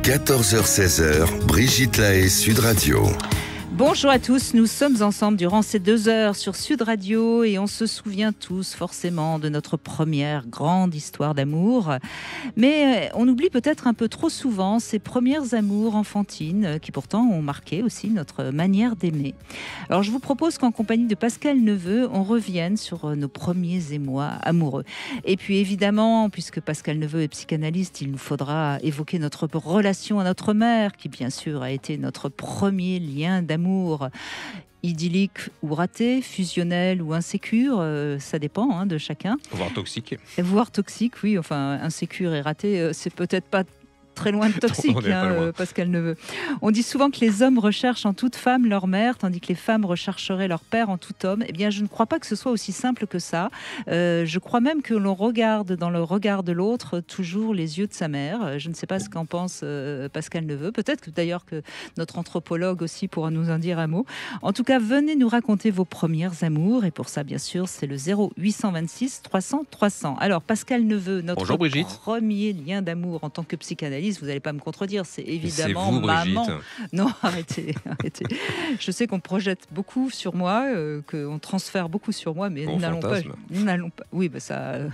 14h-16h, Brigitte Lahaie, Sud Radio. Bonjour à tous, nous sommes ensemble durant ces 2 heures sur Sud Radio et on se souvient tous forcément de notre première grande histoire d'amour. Mais on oublie peut-être un peu trop souvent ces premières amours enfantines qui pourtant ont marqué aussi notre manière d'aimer. Alors je vous propose qu'en compagnie de Pascal Neveu, on revienne sur nos premiers émois amoureux. Et puis évidemment, puisque Pascal Neveu est psychanalyste, il nous faudra évoquer notre relation à notre mère qui bien sûr a été notre premier lien d'amour. Idyllique ou raté, fusionnel ou insécure, ça dépend de chacun. Voire toxique. Voire toxique, oui. Enfin, insécure et raté, c'est peut-être pas très loin de toxique, Pascal Neveu. On dit souvent que les hommes recherchent en toute femme leur mère, tandis que les femmes rechercheraient leur père en tout homme. Eh bien, je ne crois pas que ce soit aussi simple que ça. Je crois même que l'on regarde dans le regard de l'autre toujours les yeux de sa mère. Je ne sais pas ce qu'en pense Pascal Neveu. Peut-être que d'ailleurs que notre anthropologue aussi pourra nous en dire un mot. En tout cas, venez nous raconter vos premières amours. Et pour ça, bien sûr, c'est le 0826 300 300. Alors, Pascal Neveu, notre premier lien d'amour en tant que psychanalyste, vous n'allez pas me contredire, c'est évidemment maman. Non, arrêtez. Je sais qu'on projette beaucoup sur moi, qu'on transfère beaucoup sur moi, mais nous n'allons pas. Oui, ça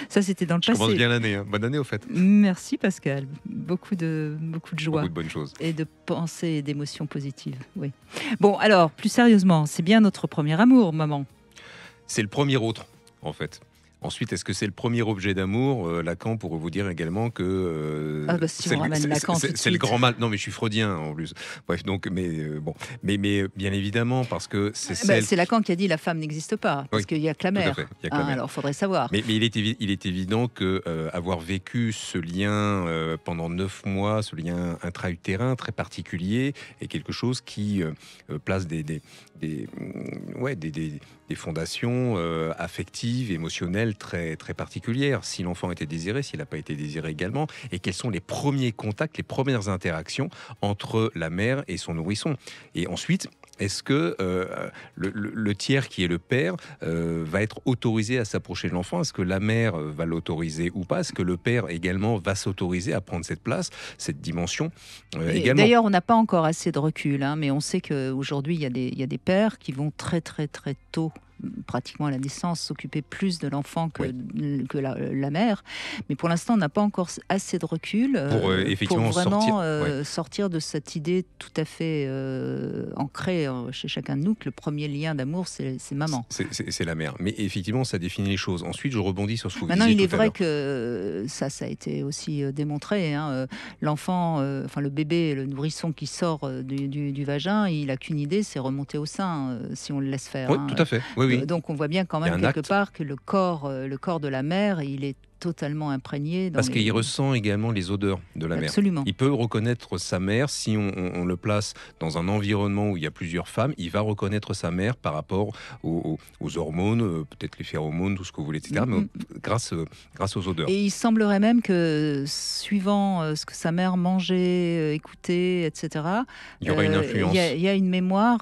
c'était dans le passé. Je commence bien l'année. Bonne année au fait. Merci Pascal. Beaucoup de joie. Beaucoup de bonnes choses. Et de pensées et d'émotions positives. Oui. Bon, alors, plus sérieusement, c'est bien notre premier amour, maman. C'est le premier autre, en fait. Ensuite, est-ce que c'est le premier objet d'amour ? Lacan pourrait vous dire également que si on ramène Lacan tout de c'est le grand mal. Non, mais je suis freudien en plus. Bref, donc, mais bien évidemment parce que c'est Lacan qui a dit la femme n'existe pas parce qu'il y a que la mère. Alors, faudrait savoir. Mais il est évident que avoir vécu ce lien pendant 9 mois, ce lien intra-utérin très particulier, est quelque chose qui place des fondations affectives, émotionnelles très, très particulières. Si l'enfant était désiré, s'il n'a pas été désiré également, et quels sont les premiers contacts, les premières interactions entre la mère et son nourrisson. Et ensuite, est-ce que le tiers qui est le père va être autorisé à s'approcher de l'enfant ? Est-ce que la mère va l'autoriser ou pas ? Est-ce que le père également va s'autoriser à prendre cette place, cette dimension également ? D'ailleurs, on n'a pas encore assez de recul, mais on sait qu'aujourd'hui, il y a des pères qui vont très très très tôt, pratiquement à la naissance, s'occuper plus de l'enfant que la mère. Mais pour l'instant, on n'a pas encore assez de recul pour vraiment sortir de cette idée tout à fait ancrée chez chacun de nous que le premier lien d'amour, c'est maman. C'est la mère. Mais effectivement, ça définit les choses. Ensuite, je rebondis sur ce que vous disiez. Maintenant, il est vrai que ça a été aussi démontré. L'enfant, le bébé, le nourrisson qui sort du vagin, il n'a qu'une idée, c'est remonter au sein si on le laisse faire. Oui, tout à fait. Oui. Donc on voit bien quand même quelque part que le corps de la mère, il est totalement imprégné. Parce qu'il ressent également les odeurs de la mère. Absolument. Il peut reconnaître sa mère si on le place dans un environnement où il y a plusieurs femmes. Il va reconnaître sa mère par rapport aux hormones, peut-être les phéromones, tout ce que vous voulez, etc. Mais grâce aux odeurs. Et il semblerait même que suivant ce que sa mère mangeait, écoutait, etc. Il y aurait une influence. Il y a une mémoire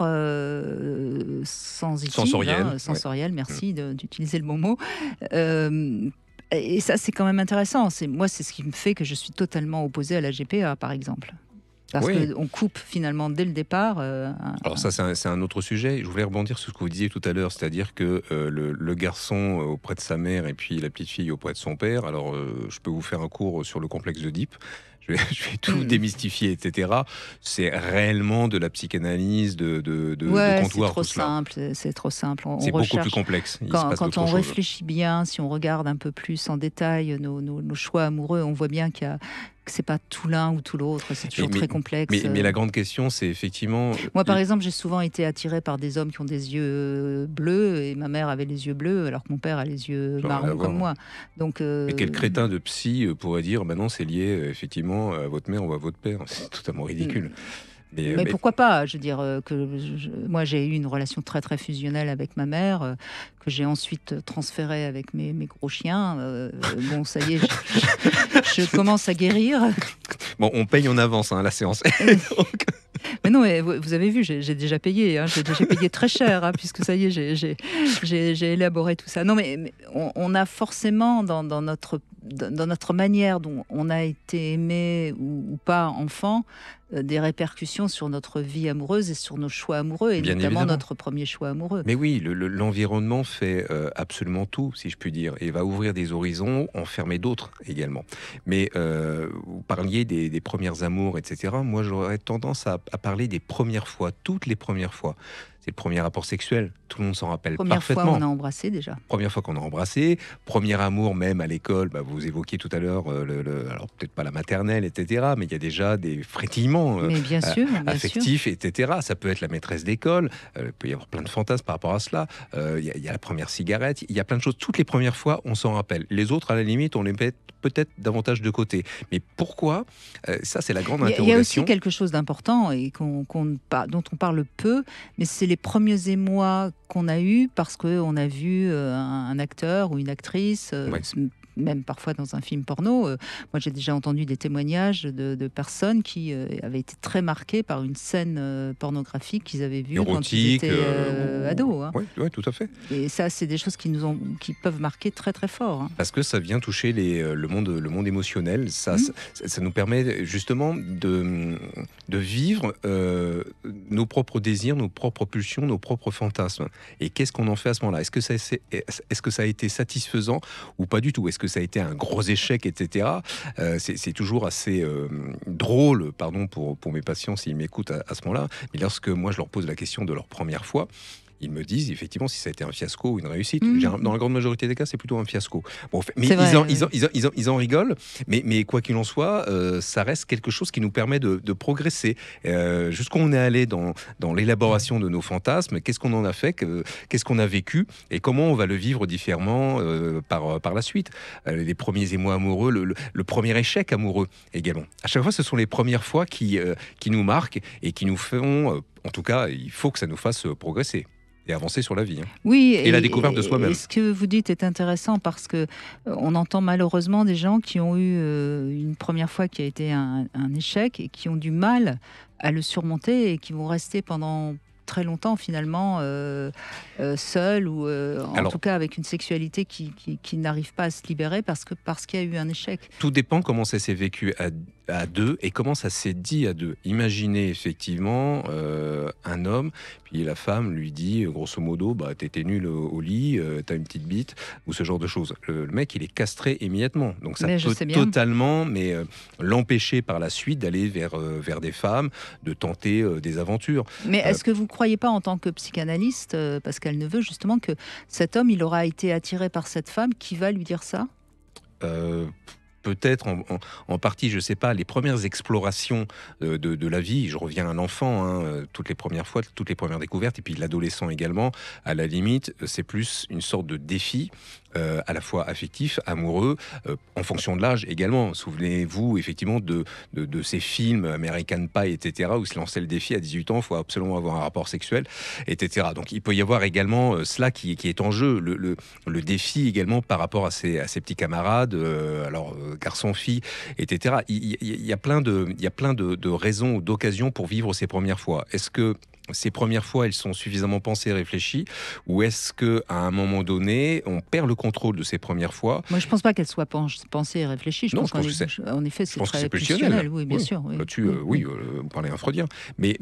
sensorielle. Sensorielle, merci d'utiliser le bon mot. Et ça, c'est quand même intéressant. C'est ce qui me fait que je suis totalement opposée à la GPA, par exemple. Parce qu'on coupe finalement dès le départ. Alors ça, c'est un autre sujet. Je voulais rebondir sur ce que vous disiez tout à l'heure, c'est-à-dire que le garçon auprès de sa mère et puis la petite fille auprès de son père. Alors, je peux vous faire un cours sur le complexe d'Oedipe. Je vais tout démystifier, etc. C'est réellement de la psychanalyse de comptoir. C'est trop simple. C'est beaucoup plus complexe. Quand on réfléchit bien, si on regarde un peu plus en détail nos choix amoureux, on voit bien que c'est pas tout l'un ou tout l'autre, c'est toujours très complexe. Mais la grande question, c'est effectivement... Moi, par exemple, j'ai souvent été attirée par des hommes qui ont des yeux bleus, et ma mère avait les yeux bleus, alors que mon père a les yeux marrons comme moi. Donc, mais quel crétin de psy pourrait dire, non, c'est lié effectivement à votre mère ou à votre père. C'est totalement ridicule. Mais pourquoi pas ? Je veux dire moi j'ai eu une relation très très fusionnelle avec ma mère que j'ai ensuite transférée avec mes gros chiens. Bon, ça y est, je commence à guérir. Bon, on paye en avance la séance. Mais non, mais vous avez vu, j'ai déjà payé. J'ai déjà payé très cher, puisque ça y est, j'ai élaboré tout ça. Non, mais on a forcément dans notre dans notre manière dont on a été aimé ou pas enfant, des répercussions sur notre vie amoureuse et sur nos choix amoureux, et Bien notamment évidemment. notre premier choix amoureux. Mais oui, l'environnement fait absolument tout, si je puis dire, et va ouvrir des horizons, en fermer d'autres également. Mais vous parliez des premières amours, etc. Moi, j'aurais tendance à parler des premières fois, toutes les premières fois. C'est le premier rapport sexuel, tout le monde s'en rappelle Première parfaitement. fois, on a embrassé déjà. Première fois qu'on a embrassé, premier amour même à l'école, vous évoquiez tout à l'heure, alors peut-être pas la maternelle, etc., mais il y a déjà des frétillements Mais bien sûr, affectifs, etc. Ça peut être la maîtresse d'école, il peut y avoir plein de fantasmes par rapport à cela. Il y a la première cigarette, il y a plein de choses. Toutes les premières fois, on s'en rappelle. Les autres, à la limite, on les met peut-être davantage de côté. Mais pourquoi ça, c'est la grande interrogation. Il y a aussi quelque chose d'important et dont on parle peu, mais c'est les premiers émois qu'on a eus parce qu'on a vu un acteur ou une actrice, Ouais. même parfois dans un film porno. Moi, j'ai déjà entendu des témoignages de personnes qui avaient été très marquées par une scène pornographique qu'ils avaient vue quand ils Érotique, étaient ados. Hein. Oui, tout à fait. Et ça, c'est des choses qui peuvent marquer très très fort. Hein. Parce que ça vient toucher le monde émotionnel. Ça nous permet justement de vivre nos propres désirs, nos propres pulsions, nos propres fantasmes. Et qu'est-ce qu'on en fait à ce moment-là ? Est-ce que ça a été satisfaisant ou pas du tout ? Est-ce que ça a été un gros échec, etc. C'est toujours assez drôle, pardon pour mes patients s'ils m'écoutent à ce moment-là, mais lorsque moi je leur pose la question de leur première fois, ils me disent effectivement si ça a été un fiasco ou une réussite. Dans la grande majorité des cas, c'est plutôt un fiasco. Bon, mais ils en rigolent, mais quoi qu'il en soit, ça reste quelque chose qui nous permet de progresser. Jusqu'où on est allé dans l'élaboration de nos fantasmes, qu'est-ce qu'on en a fait, qu'est-ce qu'on a vécu, et comment on va le vivre différemment par la suite. Les premiers émois amoureux, le premier échec amoureux également. À chaque fois, ce sont les premières fois qui nous marquent et qui nous font, en tout cas, il faut que ça nous fasse progresser et avancer sur la vie. Hein. Oui, et la découverte de soi-même. Et ce que vous dites est intéressant parce que on entend malheureusement des gens qui ont eu une première fois qui a été un échec et qui ont du mal à le surmonter et qui vont rester pendant très longtemps finalement seuls ou en tout cas avec une sexualité qui n'arrive pas à se libérer parce qu'il y a eu un échec. Tout dépend comment ça s'est vécu à deux et comment ça s'est dit à deux. Imaginez effectivement un homme, puis la femme lui dit grosso modo t'étais nul au lit, t'as une petite bite ou ce genre de choses. Le mec il est castré immédiatement, donc ça peut totalement l'empêcher par la suite d'aller vers des femmes, de tenter des aventures. Mais est-ce que vous croyez pas en tant que psychanalyste, Pascal Neveu, justement que cet homme il aura été attiré par cette femme qui va lui dire ça? Peut-être en partie, je ne sais pas, les premières explorations de la vie, je reviens à un enfant, toutes les premières fois, toutes les premières découvertes, et puis l'adolescent également, à la limite, c'est plus une sorte de défi, à la fois affectif, amoureux, en fonction de l'âge également. Souvenez-vous effectivement de ces films American Pie, etc., où se lançait le défi à 18 ans, il faut absolument avoir un rapport sexuel, etc. Donc il peut y avoir également cela qui est en jeu, le défi également par rapport à ses petits camarades, garçons, filles, etc. Il y a plein de raisons ou d'occasions pour vivre ces premières fois. Est-ce que ces premières fois, elles sont suffisamment pensées et réfléchies, ou est-ce qu'à un moment donné, on perd le contrôle de ces premières fois ? Moi, je ne pense pas qu'elles soient pensées et réfléchies. Je pense qu'en effet, c'est très pulsionnel. Oui, bien sûr. Oui. Là-dessus, vous parlez un freudien. Mais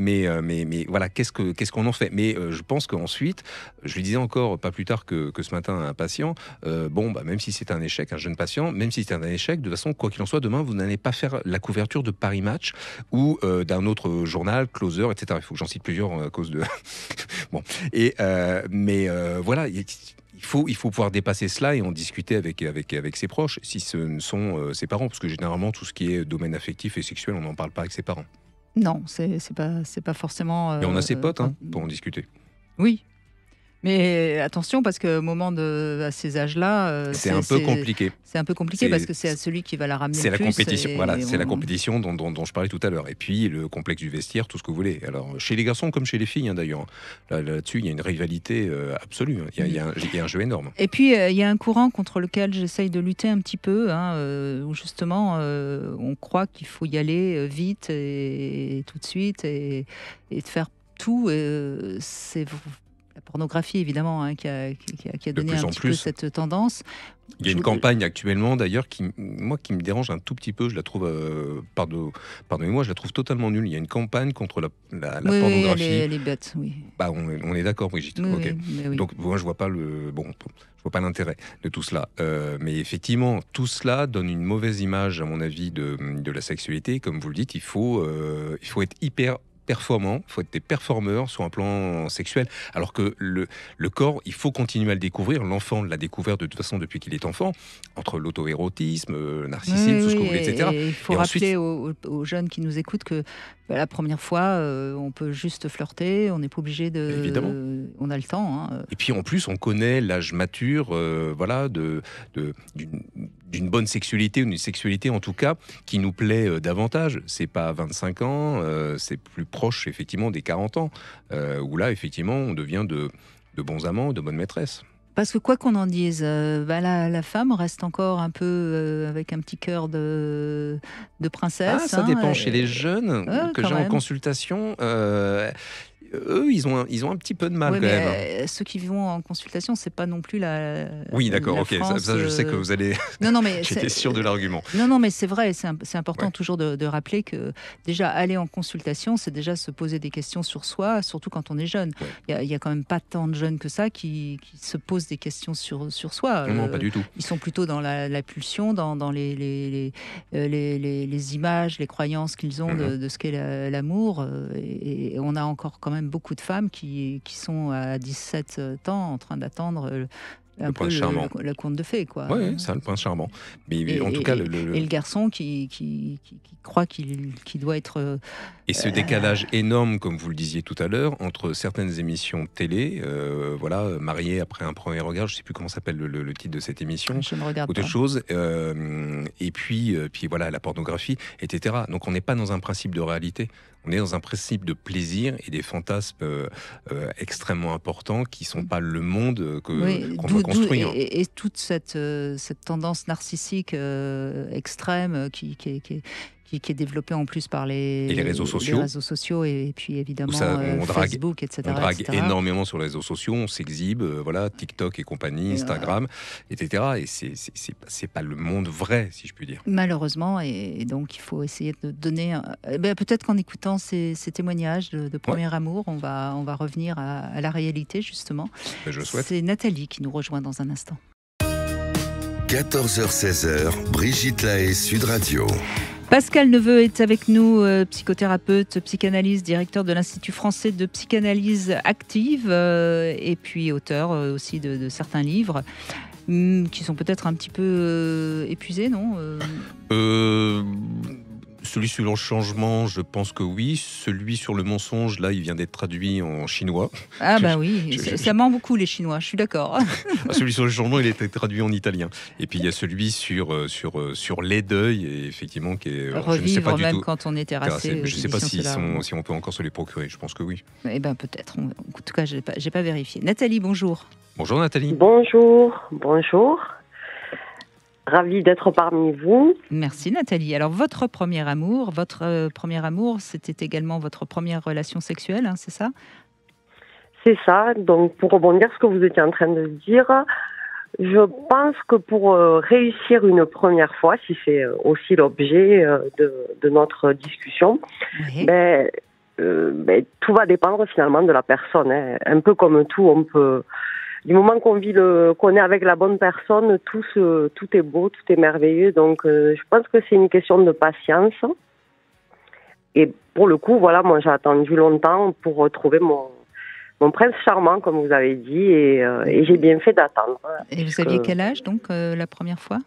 voilà, qu'est-ce qu'on en fait ? Mais je pense qu'ensuite, je lui disais encore pas plus tard que ce matin à un patient, même si c'est un échec, un jeune patient, même si c'est un échec, de toute façon, quoi qu'il en soit, demain, vous n'allez pas faire la couverture de Paris Match ou d'un autre journal, Closer, etc. Il faut que j'en cite plusieurs à cause de... voilà, il faut pouvoir dépasser cela et en discuter avec ses proches, si ce ne sont ses parents, parce que généralement, tout ce qui est domaine affectif et sexuel, on n'en parle pas avec ses parents. Non, c'est pas forcément... Et on a ses potes pour en discuter. Oui. Mais attention, parce qu'au moment à ces âges-là... c'est un peu compliqué. C'est un peu compliqué parce que c'est à celui qui va la ramener le plus. C'est la compétition, c'est la compétition dont je parlais tout à l'heure. Et puis le complexe du vestiaire, tout ce que vous voulez. Alors, chez les garçons comme chez les filles, d'ailleurs. Là-dessus, il y a une rivalité absolue. Il y a un jeu énorme. Et puis, il y a un courant contre lequel j'essaye de lutter un petit peu, où justement, on croit qu'il faut y aller vite et tout de suite et de faire tout. C'est... La pornographie, évidemment, hein, qui a donné un petit peu cette tendance. Il y a une campagne actuellement, d'ailleurs, qui me dérange un tout petit peu. Je la trouve, pardonnez-moi, je la trouve totalement nulle. Il y a une campagne contre la pornographie. Oui, elle est bête, oui. Bah, on est d'accord, Brigitte. Oui, okay. Oui. Donc, moi, je vois pas l'intérêt de tout cela. Mais effectivement, tout cela donne une mauvaise image, à mon avis, de la sexualité. Comme vous le dites, il faut être hyper performant, il faut être des performeurs sur un plan sexuel, alors que le corps, il faut continuer à le découvrir. L'enfant l'a découvert de toute façon depuis qu'il est enfant, entre l'auto-érotisme, le narcissisme, tout ce que vous voulez, etc. Et il faut rappeler aux jeunes qui nous écoutent que la première fois, on peut juste flirter, on n'est pas obligé de... Évidemment. On a le temps. Hein. Et puis en plus, on connaît l'âge mature, d'une bonne sexualité, ou d'une sexualité en tout cas, qui nous plaît davantage. C'est pas à 25 ans, c'est plus proche effectivement des 40 ans, où là effectivement on devient de bons amants, de bonnes maîtresses. Parce que quoi qu'on en dise, la femme reste encore un peu avec un petit cœur de princesse. Ah, ça dépend chez les jeunes que j'ai en consultation. Eux, ils ont un petit peu de mal quand même. Ceux qui vont en consultation, c'est pas non plus la. Oui, d'accord, ok. Ça, je sais que vous allez. Non, mais j'étais sûr de l'argument. Non, mais c'est vrai, c'est important toujours de rappeler que déjà aller en consultation, c'est déjà se poser des questions sur soi, surtout quand on est jeune. Il y a quand même pas tant de jeunes que ça qui se posent des questions sur soi. Non, pas du tout. Ils sont plutôt dans la pulsion, dans les images, les croyances qu'ils ont de ce qu'est l'amour. Et on a encore quand même beaucoup de femmes qui sont à 17 ans en train d'attendre un peu le conte de fées, quoi. Oui, c'est le prince charmant. Mais en tout cas, et le garçon qui croit qu'il doit être... Et ce décalage énorme, comme vous le disiez tout à l'heure, entre certaines émissions de télé, mariées après un premier regard, je ne sais plus comment s'appelle le titre de cette émission, je ne regarde ou d'autres choses, et puis voilà, la pornographie, etc. Donc on n'est pas dans un principe de réalité. On est dans un principe de plaisir et des fantasmes extrêmement importants qui ne sont pas le monde qu'on doit construire. Et toute cette tendance narcissique extrême qui est développée en plus par les réseaux sociaux et puis évidemment Facebook, etc. On drague énormément sur les réseaux sociaux, on s'exhibe, TikTok et compagnie, Instagram, etc. Et c'est pas le monde vrai, si je puis dire. Malheureusement, et donc il faut essayer de donner... peut-être qu'en écoutant ces témoignages de premier amour, on va revenir à la réalité, justement. Je le souhaite. C'est Nathalie qui nous rejoint dans un instant. 14h-16h, Brigitte Lahaie, Sud Radio. Pascal Neveu est avec nous, psychothérapeute, psychanalyste, directeur de l'Institut français de psychanalyse active et puis auteur aussi de certains livres qui sont peut-être un petit peu épuisés, non Celui sur le changement, je pense que oui. Celui sur le mensonge, là, il vient d'être traduit en chinois. Ah oui, ça ment beaucoup les Chinois, je suis d'accord. Celui sur le changement, il a été traduit en italien. Et puis il y a celui sur les deuils, et effectivement, qui est... Revivre, je ne sais pas même du tout, quand on est terrassé. Je ne sais pas si on peut encore se les procurer, je pense que oui. Eh bien peut-être, en tout cas, je n'ai pas vérifié. Nathalie, bonjour. Bonjour Nathalie. Bonjour. Ravie d'être parmi vous. Merci Nathalie. Alors votre premier amour, c'était également votre première relation sexuelle, hein, c'est ça ? C'est ça. Donc pour rebondir sur ce que vous étiez en train de dire, je pense que pour réussir une première fois, si c'est aussi l'objet de notre discussion, oui. Tout va dépendre finalement de la personne. Hein. Un peu comme tout, on peut... Du moment qu'on est avec la bonne personne, tout est beau, tout est merveilleux. Donc, je pense que c'est une question de patience. Et pour le coup, moi, j'ai attendu longtemps pour retrouver mon prince charmant, comme vous avez dit, et j'ai bien fait d'attendre. Et vous aviez quel âge, donc, la première fois ?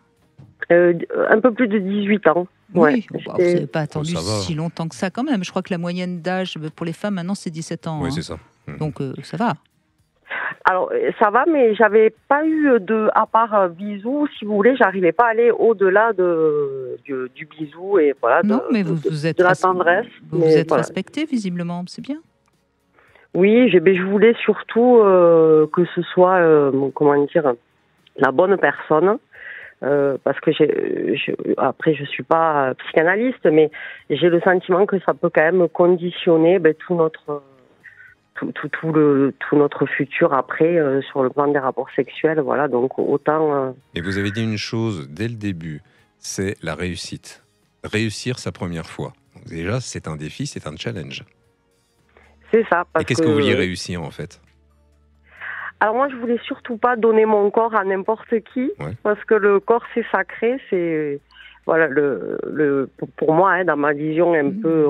Un peu plus de 18 ans. Oui, vous n'avez pas attendu si longtemps que ça, quand même. Je crois que la moyenne d'âge pour les femmes, maintenant, c'est 17 ans. Oui, c'est ça. Donc, ça va. Alors, ça va, mais j'avais pas eu à part bisous, si vous voulez, j'arrivais pas à aller au-delà du bisou et voilà. Non, mais vous êtes de la tendresse. Vous êtes respecté, visiblement, c'est bien. Oui, je voulais surtout que ce soit, la bonne personne. Parce que après, je suis pas psychanalyste, mais j'ai le sentiment que ça peut quand même conditionner tout tout notre futur après sur le plan des rapports sexuels. Voilà, donc autant. Et vous avez dit une chose dès le début, c'est la réussite. Réussir sa première fois. Donc déjà, c'est un défi, c'est un challenge. C'est ça. Et qu'est-ce que vous vouliez réussir en fait? Alors moi, je voulais surtout pas donner mon corps à n'importe qui, parce que le corps c'est sacré, c'est voilà pour moi dans ma vision un peu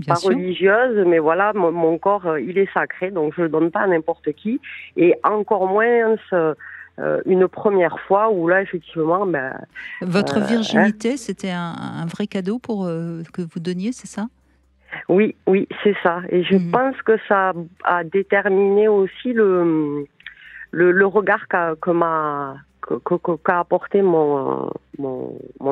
pas religieuse, mais voilà mon corps il est sacré, donc je le donne pas à n'importe qui, et encore moins une première fois où là effectivement votre virginité c'était un vrai cadeau pour que vous donniez, c'est ça? Oui, c'est ça, et je pense que ça a déterminé aussi le regard qu'a apporté mon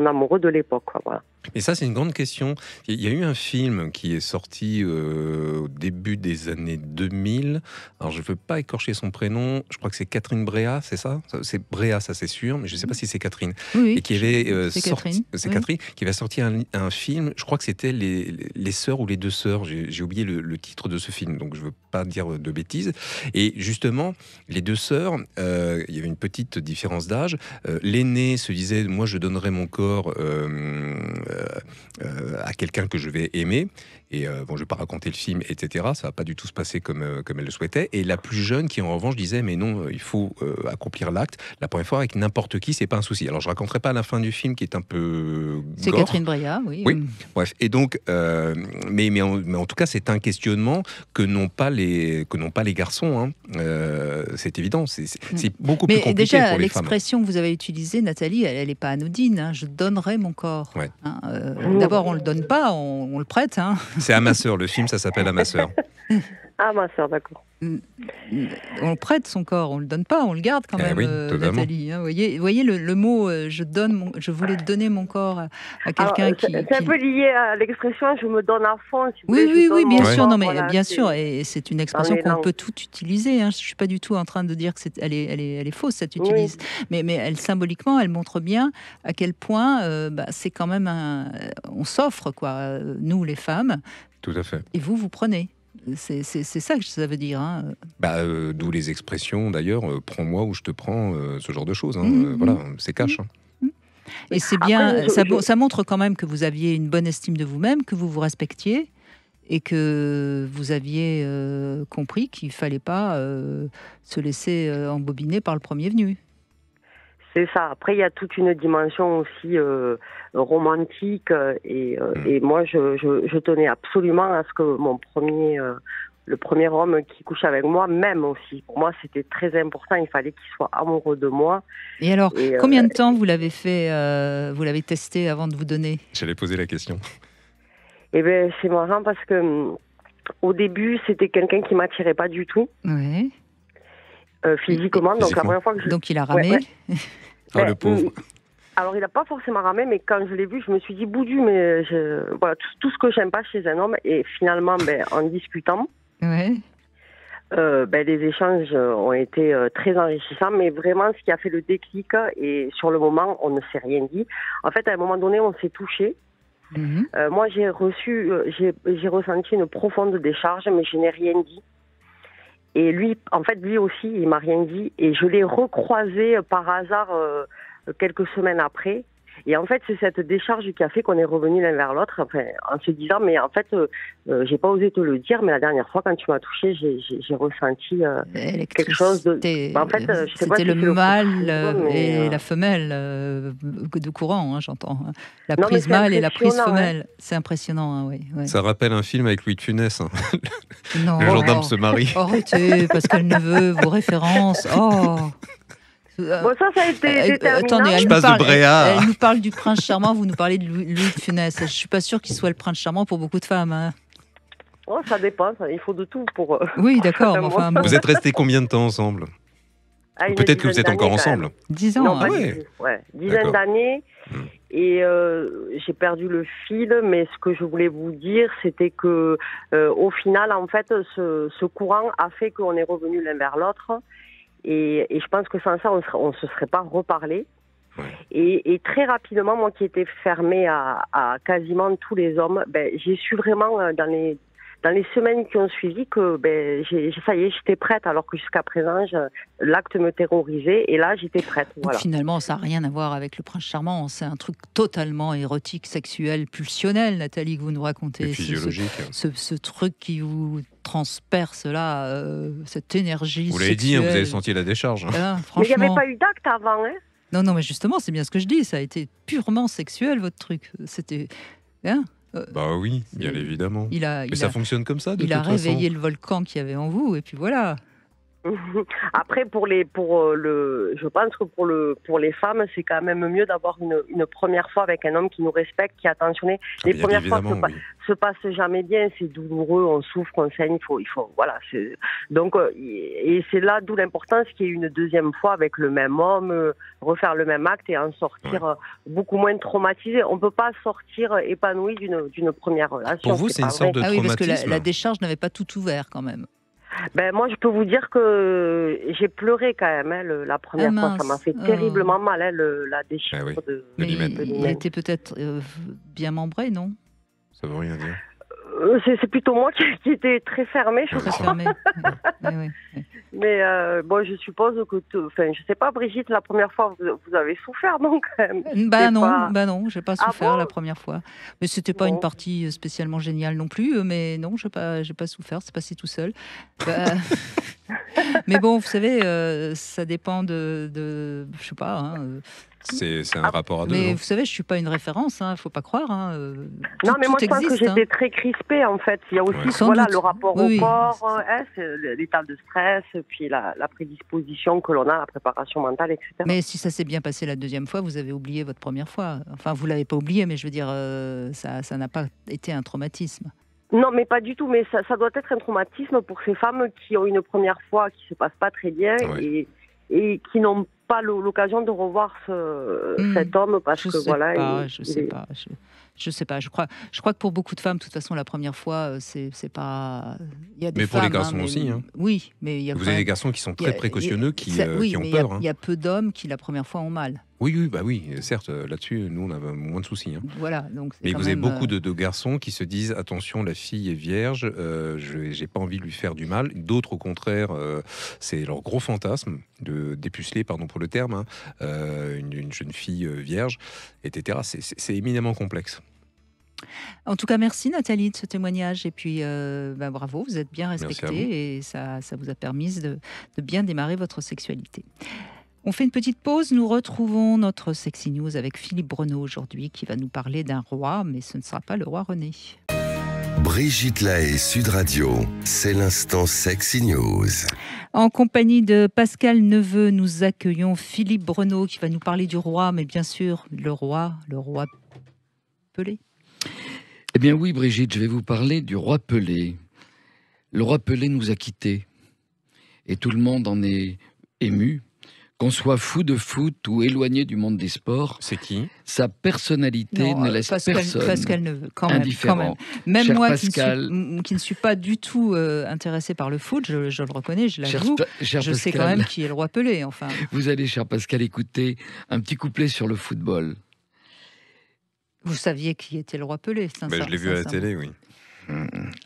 amoureux de l'époque. Voilà. Et ça, c'est une grande question. Il y a eu un film qui est sorti au début des années 2000. Alors, je ne veux pas écorcher son prénom. Je crois que c'est Catherine Breillat, c'est ça? C'est Breillat, ça c'est sûr, mais je ne sais pas si c'est Catherine. Oui, et qui avait c'est Catherine. C'est Catherine qui avait sorti un film. Je crois que c'était les sœurs ou les deux sœurs. J'ai oublié le titre de ce film, donc je ne veux pas dire de bêtises. Et justement, les deux sœurs, il y avait une petite différence d'âge. L'aînée se disait, moi, je donnerai mon corps à quelqu'un que je vais aimer. Et bon, je ne vais pas raconter le film, etc. Ça ne va pas du tout se passer comme elle le souhaitait. Et la plus jeune qui, en revanche, disait, mais non, il faut accomplir l'acte. La première fois, avec n'importe qui, c'est pas un souci. Alors, je ne raconterai pas la fin du film, qui est un peu C'est gore. Catherine Breillat, oui. Oui, bref. Et donc, mais en tout cas, c'est un questionnement que n'ont pas les garçons. Hein. C'est évident. C'est beaucoup plus compliqué déjà, pour les femmes. l'expression que vous avez utilisée, Nathalie, elle n'est pas anodine. Hein. Je donnerai mon corps. Ouais. Hein. D'abord, on ne le donne pas, on le prête. Hein. C'est À ma sœur, le film, ça s'appelle À ma sœur. Ah, ma sœur, d'accord. On prête son corps, on le donne pas, on le garde quand même, Nathalie. Hein, vous voyez le mot je voulais donner mon corps à quelqu'un qui. C'est un peu lié à l'expression je me donne à fond. Si oui, bien sûr, corps, non, mais voilà, bien sûr, et c'est une expression qu'on peut tout utiliser. Hein, je suis pas du tout en train de dire que elle est fausse, cette utilise. Mais elle symboliquement, elle montre bien à quel point c'est quand même on s'offre quoi, nous les femmes. Tout à fait. Et vous prenez. C'est ça que ça veut dire. Hein. D'où les expressions, d'ailleurs, prends-moi ou je te prends, ce genre de choses. Hein. Voilà, c'est cash. Hein. Et c'est bien, ça montre quand même que vous aviez une bonne estime de vous-même, que vous vous respectiez et que vous aviez compris qu'il ne fallait pas se laisser embobiner par le premier venu. C'est ça. Après, il y a toute une dimension aussi romantique et moi, je tenais absolument à ce que le premier homme qui couche avec moi, même aussi. Pour moi, c'était très important. Il fallait qu'il soit amoureux de moi. Et alors, combien de temps vous l'avez fait, vous l'avez testé avant de vous donner? J'allais poser la question. Eh bien, c'est marrant parce que au début, c'était quelqu'un qui m'attirait pas du tout. Oui. Physiquement. Donc, la première fois que Donc, il a ramé. Ah, le pauvre. Alors, il n'a pas forcément ramé, mais quand je l'ai vu, je me suis dit, Boudu, mais voilà, tout ce que j'aime pas chez un homme. Et finalement, en discutant, les échanges ont été très enrichissants. Mais vraiment, ce qui a fait le déclic, et sur le moment, on ne s'est rien dit. En fait, à un moment donné, on s'est touché. Moi, j'ai ressenti une profonde décharge, mais je n'ai rien dit. Et lui aussi, il m'a rien dit. Et je l'ai recroisé par hasard quelques semaines après. Et en fait, c'est cette décharge qui a fait qu'on est revenus l'un vers l'autre, en se disant, mais en fait, j'ai pas osé te le dire, mais la dernière fois, quand tu m'as touché, j'ai ressenti quelque chose de. En fait, je sais pas si c'était le mâle et la femelle de courant, hein, j'entends. La prise mâle et la prise femelle. C'est impressionnant, hein, oui. Ouais. Ça rappelle un film avec Louis de Funès. Hein. Non, le gendarme se marie. Arrêtez, Pascal Neveu, vos références. Oh. Bon, ça a été déterminant. Attendez, elle nous parle du prince charmant, vous nous parlez de Louis de Funès. Je ne suis pas sûre qu'il soit le prince charmant pour beaucoup de femmes. Hein. Oh, ça dépend, il faut de tout pour... Oui, d'accord. Mais enfin, Vous êtes restés combien de temps ensemble? Peut-être que vous êtes encore ensemble. 10 ans. Non, dizaine d'années. Et j'ai perdu le fil, mais ce que je voulais vous dire, c'était que au final, en fait, ce courant a fait qu'on est revenus l'un vers l'autre. Et je pense que sans ça, on ne se serait pas reparlé. Ouais. Et très rapidement, moi qui étais fermée à quasiment tous les hommes, j'ai su vraiment dans dans les semaines qui ont suivi que ça y est, j'étais prête, alors que jusqu'à présent, l'acte me terrorisait, et là, j'étais prête. Donc finalement, ça n'a rien à voir avec le prince charmant, c'est un truc totalement érotique, sexuel, pulsionnel, Nathalie, que vous nous racontez. Physiologique. Ce truc qui vous transperce là, cette énergie vous l'avez dit, vous avez senti la décharge. Franchement... Mais il n'y avait pas eu d'acte avant, hein. Non, mais justement, c'est bien ce que je dis, ça a été purement sexuel, votre truc. C'était... Bah oui, bien évidemment. Mais ça fonctionne comme ça, de toute façon. Il a réveillé le volcan qu'il y avait en vous, et puis voilà. Après, je pense que pour les femmes, c'est quand même mieux d'avoir une première fois avec un homme qui nous respecte, qui est attentionné. Les premières fois se passent jamais bien, c'est douloureux, on souffre, on saigne, il faut voilà. Donc, et c'est là d'où l'importance qu'il y ait une deuxième fois avec le même homme, refaire le même acte et en sortir beaucoup moins traumatisé. On peut pas sortir épanoui d'une première relation. Pour vous, c'est une sorte de traumatisme. Oui, parce que la décharge n'avait pas tout ouvert quand même. Moi, je peux vous dire que j'ai pleuré quand même, la première fois. Ça m'a fait terriblement mal, la déchirure de l'hymen. Il était peut-être bien membré, non? Ça veut rien dire. C'est plutôt moi qui était très fermée, je crois. Oui. Mais je suppose que... je sais pas, Brigitte, la première fois, vous avez souffert, donc... non, j'ai pas souffert la première fois. Mais c'était pas une partie spécialement géniale non plus. Mais non, j'ai pas souffert, c'est passé tout seul. Mais bon, vous savez, ça dépend de je sais pas... C'est un rapport à deux. Mais vous savez, je suis pas une référence, faut pas croire. Non, mais moi je pense que j'étais très crispée en fait. Il y a aussi le rapport au corps, c'est l'état de stress, puis la prédisposition que l'on a, la préparation mentale, etc. Mais si ça s'est bien passé la deuxième fois, vous avez oublié votre première fois. Enfin, vous l'avez pas oublié, mais je veux dire, ça n'a pas été un traumatisme. Non, mais pas du tout. Mais ça doit être un traumatisme pour ces femmes qui ont une première fois qui se passe pas très bien et qui n'ont pas l'occasion de revoir cet homme parce que voilà. Je sais pas. Je crois que pour beaucoup de femmes, de toute façon, la première fois, c'est pas. Il y a des pour femmes, les garçons aussi. Oui, mais il y a. Vous avez des garçons qui sont très précautionneux, qui ont peur. Il y a peu d'hommes qui la première fois ont mal. Oui, certes, là-dessus, nous, on a moins de soucis. Voilà, donc mais vous avez beaucoup de garçons qui se disent attention, la fille est vierge, j'ai pas envie de lui faire du mal. D'autres, au contraire, c'est leur gros fantasme de dépuceler, pardon pour le terme, une jeune fille vierge, etc. C'est éminemment complexe. En tout cas, merci Nathalie de ce témoignage et puis bravo, vous êtes bien respectée et ça vous a permis de bien démarrer votre sexualité. On fait une petite pause, nous retrouvons notre Sexy News avec Philippe Breneau aujourd'hui qui va nous parler d'un roi, mais ce ne sera pas le roi René. Brigitte Lahaie, Sud Radio, c'est l'instant Sexy News. En compagnie de Pascal Neveu, nous accueillons Philippe Breneau qui va nous parler du roi, mais bien sûr le roi Pelé. Eh bien oui Brigitte, je vais vous parler du roi Pelé. Le roi Pelé nous a quittés et tout le monde en est ému. Qu'on soit fou de foot ou éloigné du monde des sports, c'est qui ? Sa personnalité ne laisse personne Pascal Neveu, quand même. Même cher moi Pascal, qui ne suis pas du tout intéressé par le foot, je le reconnais, je l'avoue, je sais quand même qui est le roi Pelé. Enfin. Vous allez, cher Pascal, écouter un petit couplet sur le football. Vous saviez qui était le roi Pelé, je l'ai vu à la télé, oui.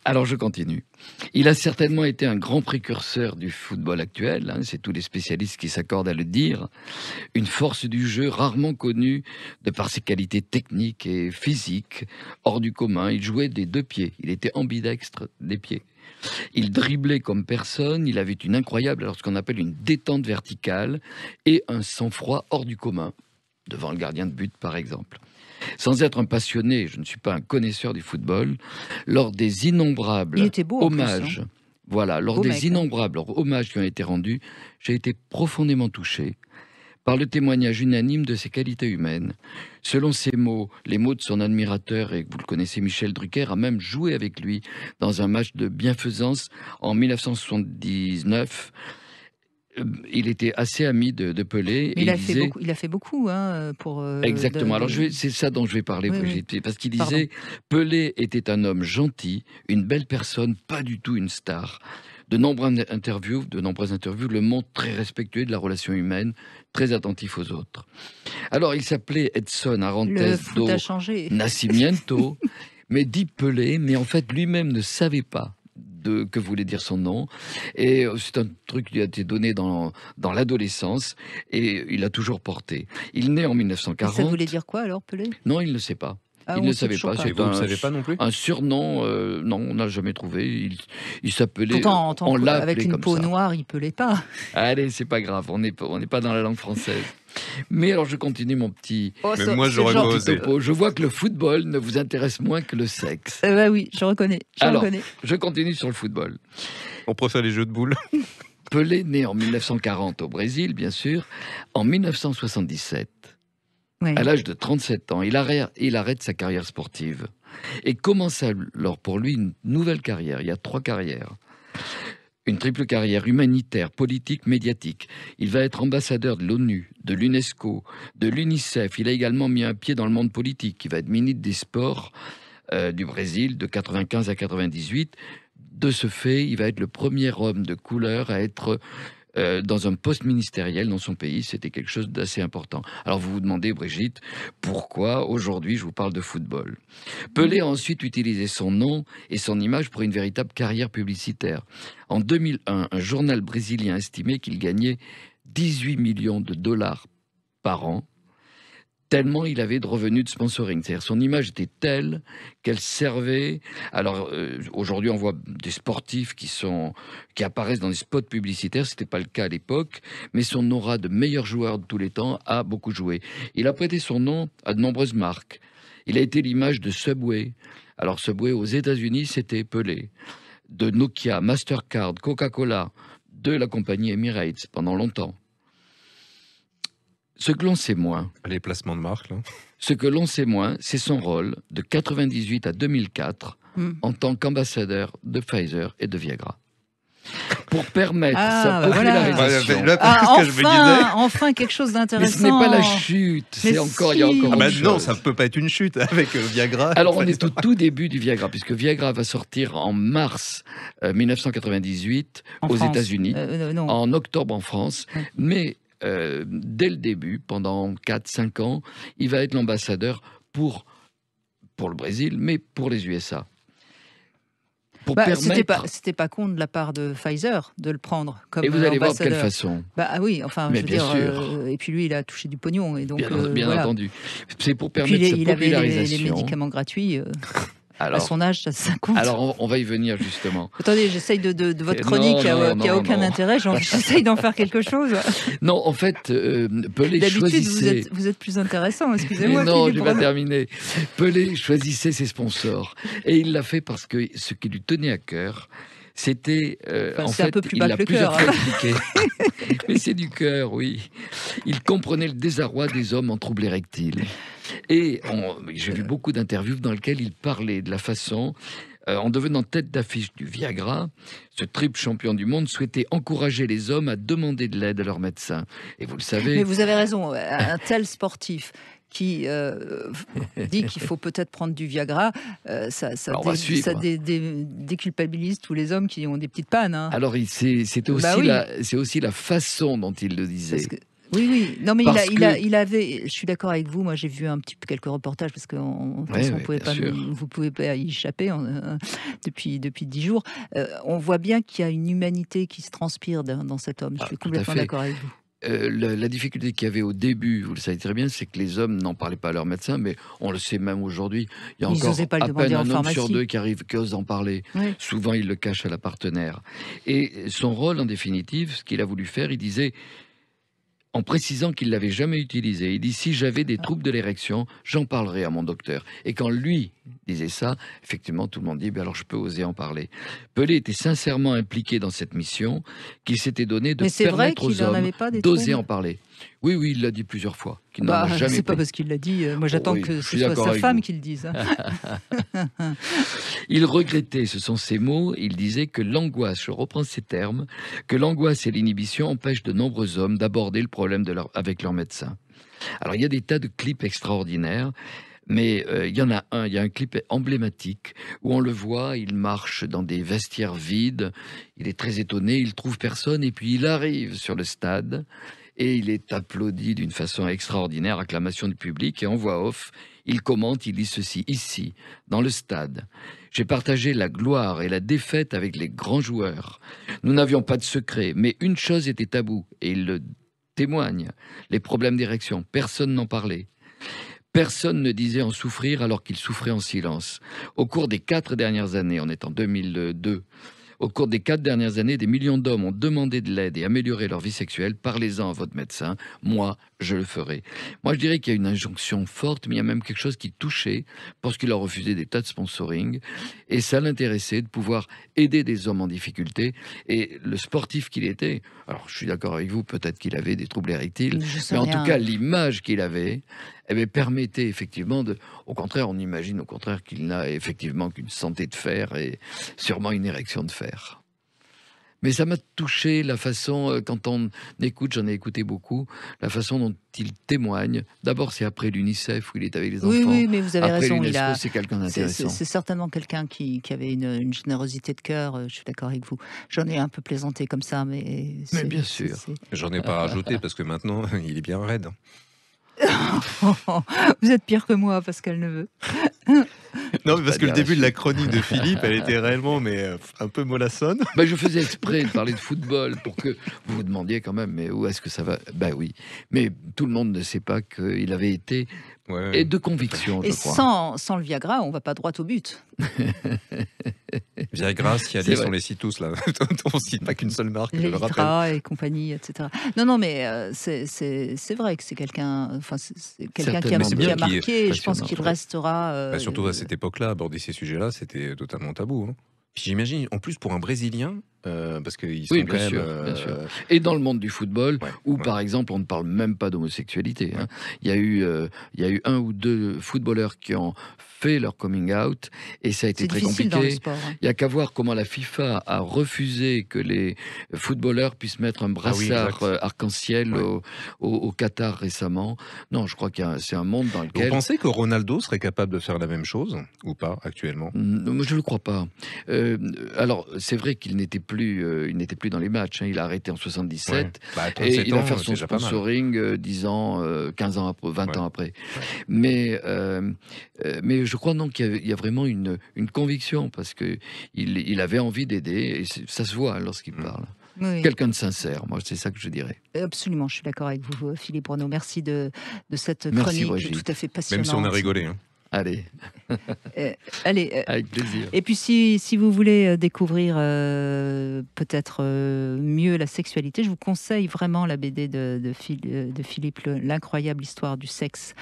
Alors je continue. Il a certainement été un grand précurseur du football actuel, c'est tous les spécialistes qui s'accordent à le dire. Une force du jeu rarement connue de par ses qualités techniques et physiques, hors du commun. Il jouait des deux pieds, il était ambidextre des pieds. Il driblait comme personne, il avait une incroyable, alors ce qu'on appelle une détente verticale et un sang-froid hors du commun, devant le gardien de but par exemple. Sans être un passionné, je ne suis pas un connaisseur du football, lors des innombrables hommages, innombrables hommages qui ont été rendus, j'ai été profondément touché par le témoignage unanime de ses qualités humaines. Selon ses mots, les mots de son admirateur, et vous le connaissez, Michel Drucker, a même joué avec lui dans un match de bienfaisance en 1979. Il était assez ami de Pelé. Mais il a fait beaucoup pour... Exactement. Alors c'est ça dont je vais parler, Brigitte. Oui. Parce qu'il disait, Pelé était un homme gentil, une belle personne, pas du tout une star. De nombreuses interviews le montrent très respectueux de la relation humaine, très attentif aux autres. Alors il s'appelait Edson Arantes do Nascimento. mais dit Pelé, mais en fait lui-même ne savait pas que voulait dire son nom. Et c'est un truc qui a été donné dans l'adolescence et il a toujours porté. Il naît en 1940. Et ça voulait dire quoi alors, Pelé? Non, il ne sait pas. Ah, il ne savait pas. Et vous ne savez pas non plus? Un surnom, non, on n'a jamais trouvé. Il s'appelait. Pourtant, on l'a avec appelé une comme peau ça. noire, il pelait pas. Allez, c'est pas grave, on n'est pas dans la langue française. Mais alors, je continue mon petit. Mais moi, j'aurais pas osé. topo. Je vois que le football ne vous intéresse moins que le sexe. Bah oui, je reconnais. Alors, je continue sur le football. On préfère les jeux de boules. Pelé, né en 1940 au Brésil, bien sûr. En 1977. Ouais. À l'âge de 37 ans, il arrête sa carrière sportive et commence alors pour lui une nouvelle carrière. Il y a 3 carrières. Une triple carrière humanitaire, politique, médiatique. Il va être ambassadeur de l'ONU, de l'UNESCO, de l'UNICEF. Il a également mis un pied dans le monde politique. Il va être ministre des Sports du Brésil de 95 à 98. De ce fait, il va être le premier homme de couleur à être dans un poste ministériel dans son pays. C'était quelque chose d'assez important. Alors vous vous demandez, Brigitte, pourquoi aujourd'hui je vous parle de football? Pelé a ensuite utilisé son nom et son image pour une véritable carrière publicitaire. En 2001, un journal brésilien estimait qu'il gagnait 18 millions de dollars par an, tellement il avait de revenus de sponsoring. C'est-à-dire son image était telle qu'elle servait... Alors, aujourd'hui, on voit des sportifs qui apparaissent dans des spots publicitaires. Ce n'était pas le cas à l'époque, mais son aura de meilleur joueur de tous les temps a beaucoup joué. Il a prêté son nom à de nombreuses marques. Il a été l'image de Subway. Alors, Subway, aux États-Unis, c'était Pelé. De Nokia, Mastercard, Coca-Cola, de la compagnie Emirates pendant longtemps. Ce que l'on sait moins, Les placements de marque, là. ce que l'on sait moins, c'est son rôle de 98 à 2004 en tant qu'ambassadeur de Pfizer et de Viagra. Pour permettre sa popularisation. Enfin quelque chose d'intéressant. Mais ce n'est pas la chute, c'est encore, il y a encore autre chose. Non, ça ne peut pas être une chute avec Viagra. Alors on est au tout début du Viagra, puisque Viagra va sortir en mars 1998 aux États-Unis, en octobre en France, mais dès le début, pendant 4-5 ans, il va être l'ambassadeur pour le Brésil, mais pour les USA. C'était pas con de la part de Pfizer de le prendre comme ambassadeur. Et vous allez voir de quelle façon. Oui, enfin, mais je veux bien dire, sûr. Et puis lui, il a touché du pognon. Et donc, bien voilà. entendu. C'est pour permettre sa il avait popularisation. les médicaments gratuits. Alors, à son âge, ça compte. Alors, on va y venir justement. Attendez, j'essaye de votre chronique qui a aucun intérêt. J'essaye d'en faire quelque chose. Non, en fait, Pelé d'habitude, choisissait... vous êtes plus intéressant, excusez-moi. Non, je vais pas terminer. Pelé choisissait ses sponsors. Et il l'a fait parce que ce qui lui tenait à cœur, c'était... en fait, un peu plus il bas l'a que le plusieurs cœur. fois expliqué. Mais c'est du cœur, oui. Il comprenait le désarroi des hommes en trouble érectile. Et j'ai vu beaucoup d'interviews dans lesquelles il parlait de la façon, en devenant tête d'affiche du Viagra, ce triple champion du monde souhaitait encourager les hommes à demander de l'aide à leur médecin. Et vous le savez... Mais vous avez raison, un tel sportif qui dit qu'il faut peut-être prendre du Viagra, ça déculpabilise tous les hommes qui ont des petites pannes. Hein. Alors, c'est aussi la façon dont il le disait. Oui. Non, mais il avait. Je suis d'accord avec vous. Moi, j'ai vu quelques reportages parce que vous pouvez pas y échapper depuis 10 jours. On voit bien qu'il y a une humanité qui se transpire dans cet homme. Je suis complètement d'accord avec vous. La difficulté qu'il y avait au début, vous le savez très bien, c'est que les hommes n'en parlaient pas à leur médecin, mais on le sait même aujourd'hui. Il y a encore à peine un homme sur 2 qui ose en parler. Oui. Souvent, il le cache à la partenaire. Et son rôle, en définitive, ce qu'il a voulu faire, il disait... En précisant qu'il ne l'avait jamais utilisé. Il dit, si j'avais des troubles de l'érection, j'en parlerai à mon docteur. Et quand lui disait ça, effectivement, tout le monde dit, alors je peux oser en parler. Pelé était sincèrement impliqué dans cette mission qu'il s'était donnée de permettre aux hommes d'oser en parler. Oui, il l'a dit plusieurs fois. Qu'il n'en a jamais c'est pas parce qu'il l'a dit. Moi, j'attends que ce soit sa femme qui le dise. Il regrettait, ce sont ses mots, il disait que l'angoisse, je reprends ces termes, que l'angoisse et l'inhibition empêchent de nombreux hommes d'aborder le problème avec leur médecin. Alors, il y a des tas de clips extraordinaires. Mais il y a un clip emblématique où on le voit, il marche dans des vestiaires vides, il est très étonné, il trouve personne et puis il arrive sur le stade et il est applaudi d'une façon extraordinaire, acclamation du public et en voix off, Il commente, il dit ceci, ici, dans le stade. J'ai partagé la gloire et la défaite avec les grands joueurs. Nous n'avions pas de secret, mais une chose était taboue, et il le témoigne, les problèmes d'érection. Personne n'en parlait. Personne ne disait en souffrir alors qu'il souffrait en silence. Au cours des 4 dernières années, on est en 2002, au cours des 4 dernières années, des millions d'hommes ont demandé de l'aide et amélioré leur vie sexuelle. Parlez-en à votre médecin. Moi, je le ferai. Moi, je dirais qu'il y a une injonction forte, mais il y a même quelque chose qui touchait parce qu'il a refusé des tas de sponsoring. Et ça l'intéressait de pouvoir aider des hommes en difficulté. Et le sportif qu'il était, alors je suis d'accord avec vous, peut-être qu'il avait des troubles érectiles, mais en tout cas, l'image qu'il avait, permettait effectivement de... Au contraire, on imagine au contraire qu'il n'a effectivement qu'une santé de fer et sûrement une érection de fer. Mais ça m'a touché la façon, quand on écoute, j'en ai écouté beaucoup, la façon dont il témoigne. D'abord, c'est après l'UNICEF où il est avec les enfants. Oui, mais vous avez après raison. l'UNESCO, c'est quelqu'un d'intéressant. C'est certainement quelqu'un qui avait une générosité de cœur. Je suis d'accord avec vous. J'en ai un peu plaisanté comme ça, mais bien sûr. J'en ai pas rajouté parce que maintenant, il est bien raide. Vous êtes pire que moi, Pascal Neveu. Non, mais parce que le début de la chronique de Philippe, elle était réellement un peu mollassonne. Je faisais exprès de parler de football pour que vous vous demandiez quand même, mais où est-ce que ça va ? Oui, mais tout le monde ne sait pas qu'il avait été et de conviction, je crois. Sans le Viagra, on va pas droit au but. Viagra, Cialis, on les cite tous là. On cite pas qu'une seule marque. Les Vitra et compagnie, etc. Non, mais c'est vrai que c'est quelqu'un. Enfin, c'est quelqu'un qui a marqué. Et je pense qu'il restera. Surtout à cette époque-là, aborder ces sujets-là, c'était totalement tabou. Hein. Puis j'imagine, en plus pour un Brésilien, parce qu'ils sont quand même... Bien sûr. Et dans le monde du football, où par exemple on ne parle même pas d'homosexualité. Hein. Il y a eu 1 ou 2 footballeurs qui ont fait leur coming out et ça a été très compliqué. Dans le sport, hein. Il n'y a qu'à voir comment la FIFA a refusé que les footballeurs puissent mettre un brassard arc-en-ciel au Qatar récemment. Non, je crois que c'est un monde dans lequel... Vous pensez que Ronaldo serait capable de faire la même chose ou pas actuellement ? Je ne le crois pas. Alors, c'est vrai qu'il n'était plus dans les matchs. Hein. Il a arrêté en 77 et il va faire son sponsoring 10 ans, 15 ans après, 20 ans après. Mais je crois non qu'il y a vraiment une conviction parce que il avait envie d'aider et ça se voit lorsqu'il parle. Oui. Quelqu'un de sincère, moi c'est ça que je dirais. Absolument, je suis d'accord avec vous, Philippe Renaud. Merci de cette chronique tout à fait passionnante. Même si on a rigolé. Hein. Allez. Allez. Avec plaisir. Et puis si vous voulez découvrir peut-être mieux la sexualité, je vous conseille vraiment la BD de Philippe, L'incroyable histoire du sexe.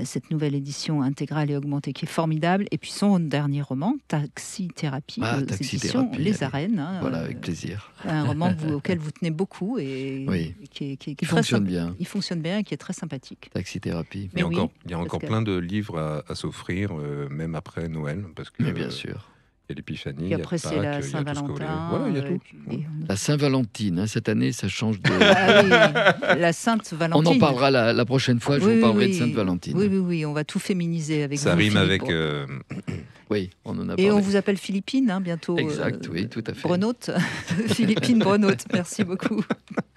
Cette nouvelle édition intégrale et augmentée qui est formidable. Et puis son dernier roman, Taxithérapie, aux éditions Les Arènes. Hein, voilà, avec plaisir. Un roman auquel vous tenez beaucoup et qui fonctionne bien. Il fonctionne bien et qui est très sympathique. Taxithérapie. Il y a encore plein de livres à s'offrir, même après Noël. Parce que, mais bien sûr. Il y a l'Épiphanie, et après c'est la Saint-Valentin. Voilà, il y a tout. La Saint-Valentine, hein, cette année, ça change de... La Sainte-Valentine. On en parlera la prochaine fois, je vous parlerai de Sainte-Valentine. Oui, on va tout féminiser avec ça vous. Ça rime avec... Oui, on en a parlé. Et on vous appelle Philippine, hein, bientôt. Exact, oui, tout à fait. Brenaute. Philippine Brenaute, merci beaucoup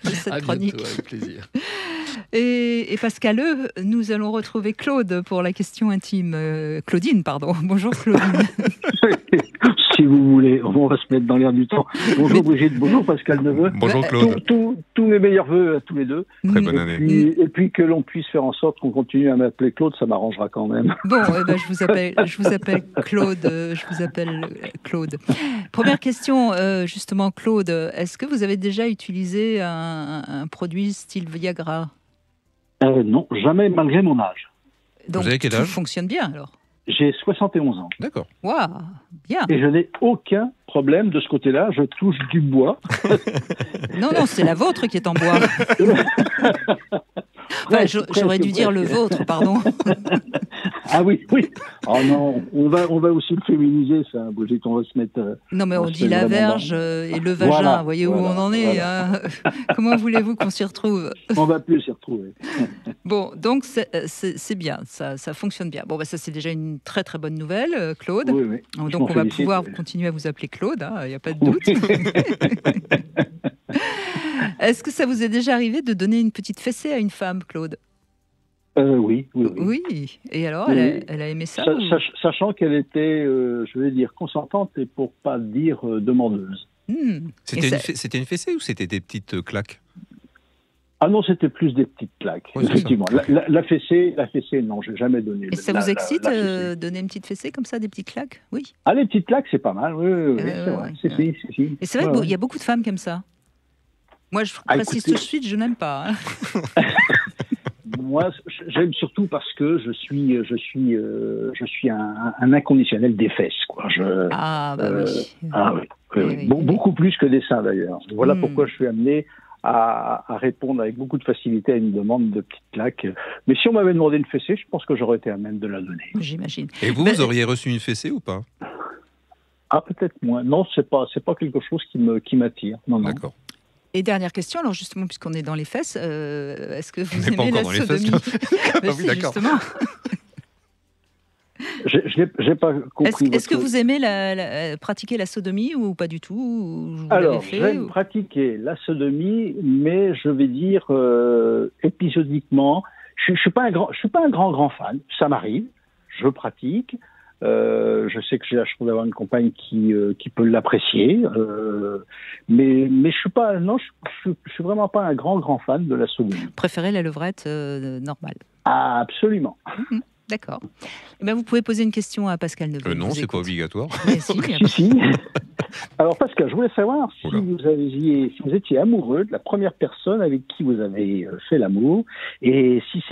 de cette chronique. Bientôt, avec plaisir. Et Pascal, nous allons retrouver Claude pour la question intime. Claudine, pardon. Bonjour Claudine. Si vous voulez, on va se mettre dans l'air du temps. Bonjour Brigitte, bonjour Pascal Neveu. Bonjour Claude. Tous mes meilleurs voeux à tous les deux. Très bonne année. Et puis que l'on puisse faire en sorte qu'on continue à m'appeler Claude, ça m'arrangera quand même. Bon, je vous appelle Claude. Je vous appelle Claude. Première question, justement Claude, est-ce que vous avez déjà utilisé un produit style Viagra ? Non, jamais malgré mon âge. Donc, vous avez quel âge ? Tout fonctionne bien alors ? J'ai 71 ans. D'accord. Waouh, bien. Et je n'ai aucun problème de ce côté-là. Je touche du bois. Non, c'est la vôtre qui est en bois. Enfin, j'aurais dû dire le vôtre, pardon. Ah oui. Oh non, on va aussi le féminiser, ça. Brigitte, on va se mettre... Non, mais on dit la verge et le vagin. Voilà, vous voyez où on en est. Hein. Comment voulez-vous qu'on s'y retrouve ? On va plus s'y retrouver. Bon, donc c'est bien, ça fonctionne bien. Bon, ça c'est déjà une très très bonne nouvelle, Claude. Oui. Donc on va pouvoir continuer à vous appeler Claude, il n'y a pas de doute. Est-ce que ça vous est déjà arrivé de donner une petite fessée à une femme, Claude ? Oui. Oui. Et alors, Oui. elle a aimé ça Sachant qu'elle était, je vais dire, consentante et pour pas dire demandeuse. C'était une fessée ou c'était des petites claques? Ah non, c'était plus des petites claques, Ouais, effectivement. La fessée, non, j'ai jamais donné. Et ça vous excite donner une petite fessée comme ça, des petites claques? Oui. Ah, les petites claques, c'est pas mal, oui, c'est vrai. Si. Et c'est vrai qu'il y a beaucoup de femmes qui aiment ça. Moi, je précise tout de suite, je n'aime pas. Hein. Moi, j'aime surtout parce que je suis un inconditionnel des fesses, quoi. Oui. Beaucoup plus que des seins, d'ailleurs. Voilà pourquoi je suis amené à répondre avec beaucoup de facilité à une demande de petites claques. Mais si on m'avait demandé une fessée, je pense que j'aurais été à même de la donner. J'imagine. Et vous auriez reçu une fessée ou pas? Ah, peut-être moins. Non, c'est pas quelque chose qui m'attire. Non. D'accord. Et dernière question, alors justement, puisqu'on est dans les fesses, est-ce que vous aimez la sodomie? Oui, d'accord. Justement. J'ai pas compris. Est-ce que vous aimez pratiquer la sodomie ou pas du tout? Alors, j'aime pratiquer la sodomie, mais je vais dire épisodiquement. Je suis pas un grand fan. Ça m'arrive, je pratique. Je sais que j'ai la chance d'avoir une compagne qui peut l'apprécier, mais je suis pas, non, je suis vraiment pas un grand fan de la sodomie. Vous préférez la levrette normale? Ah, absolument. D'accord. Eh bien, vous pouvez poser une question à Pascal Neveu. Non, c'est pas obligatoire. Mais si. Alors Pascal, je voulais savoir si vous étiez amoureux de la première personne avec qui vous avez fait l'amour, et si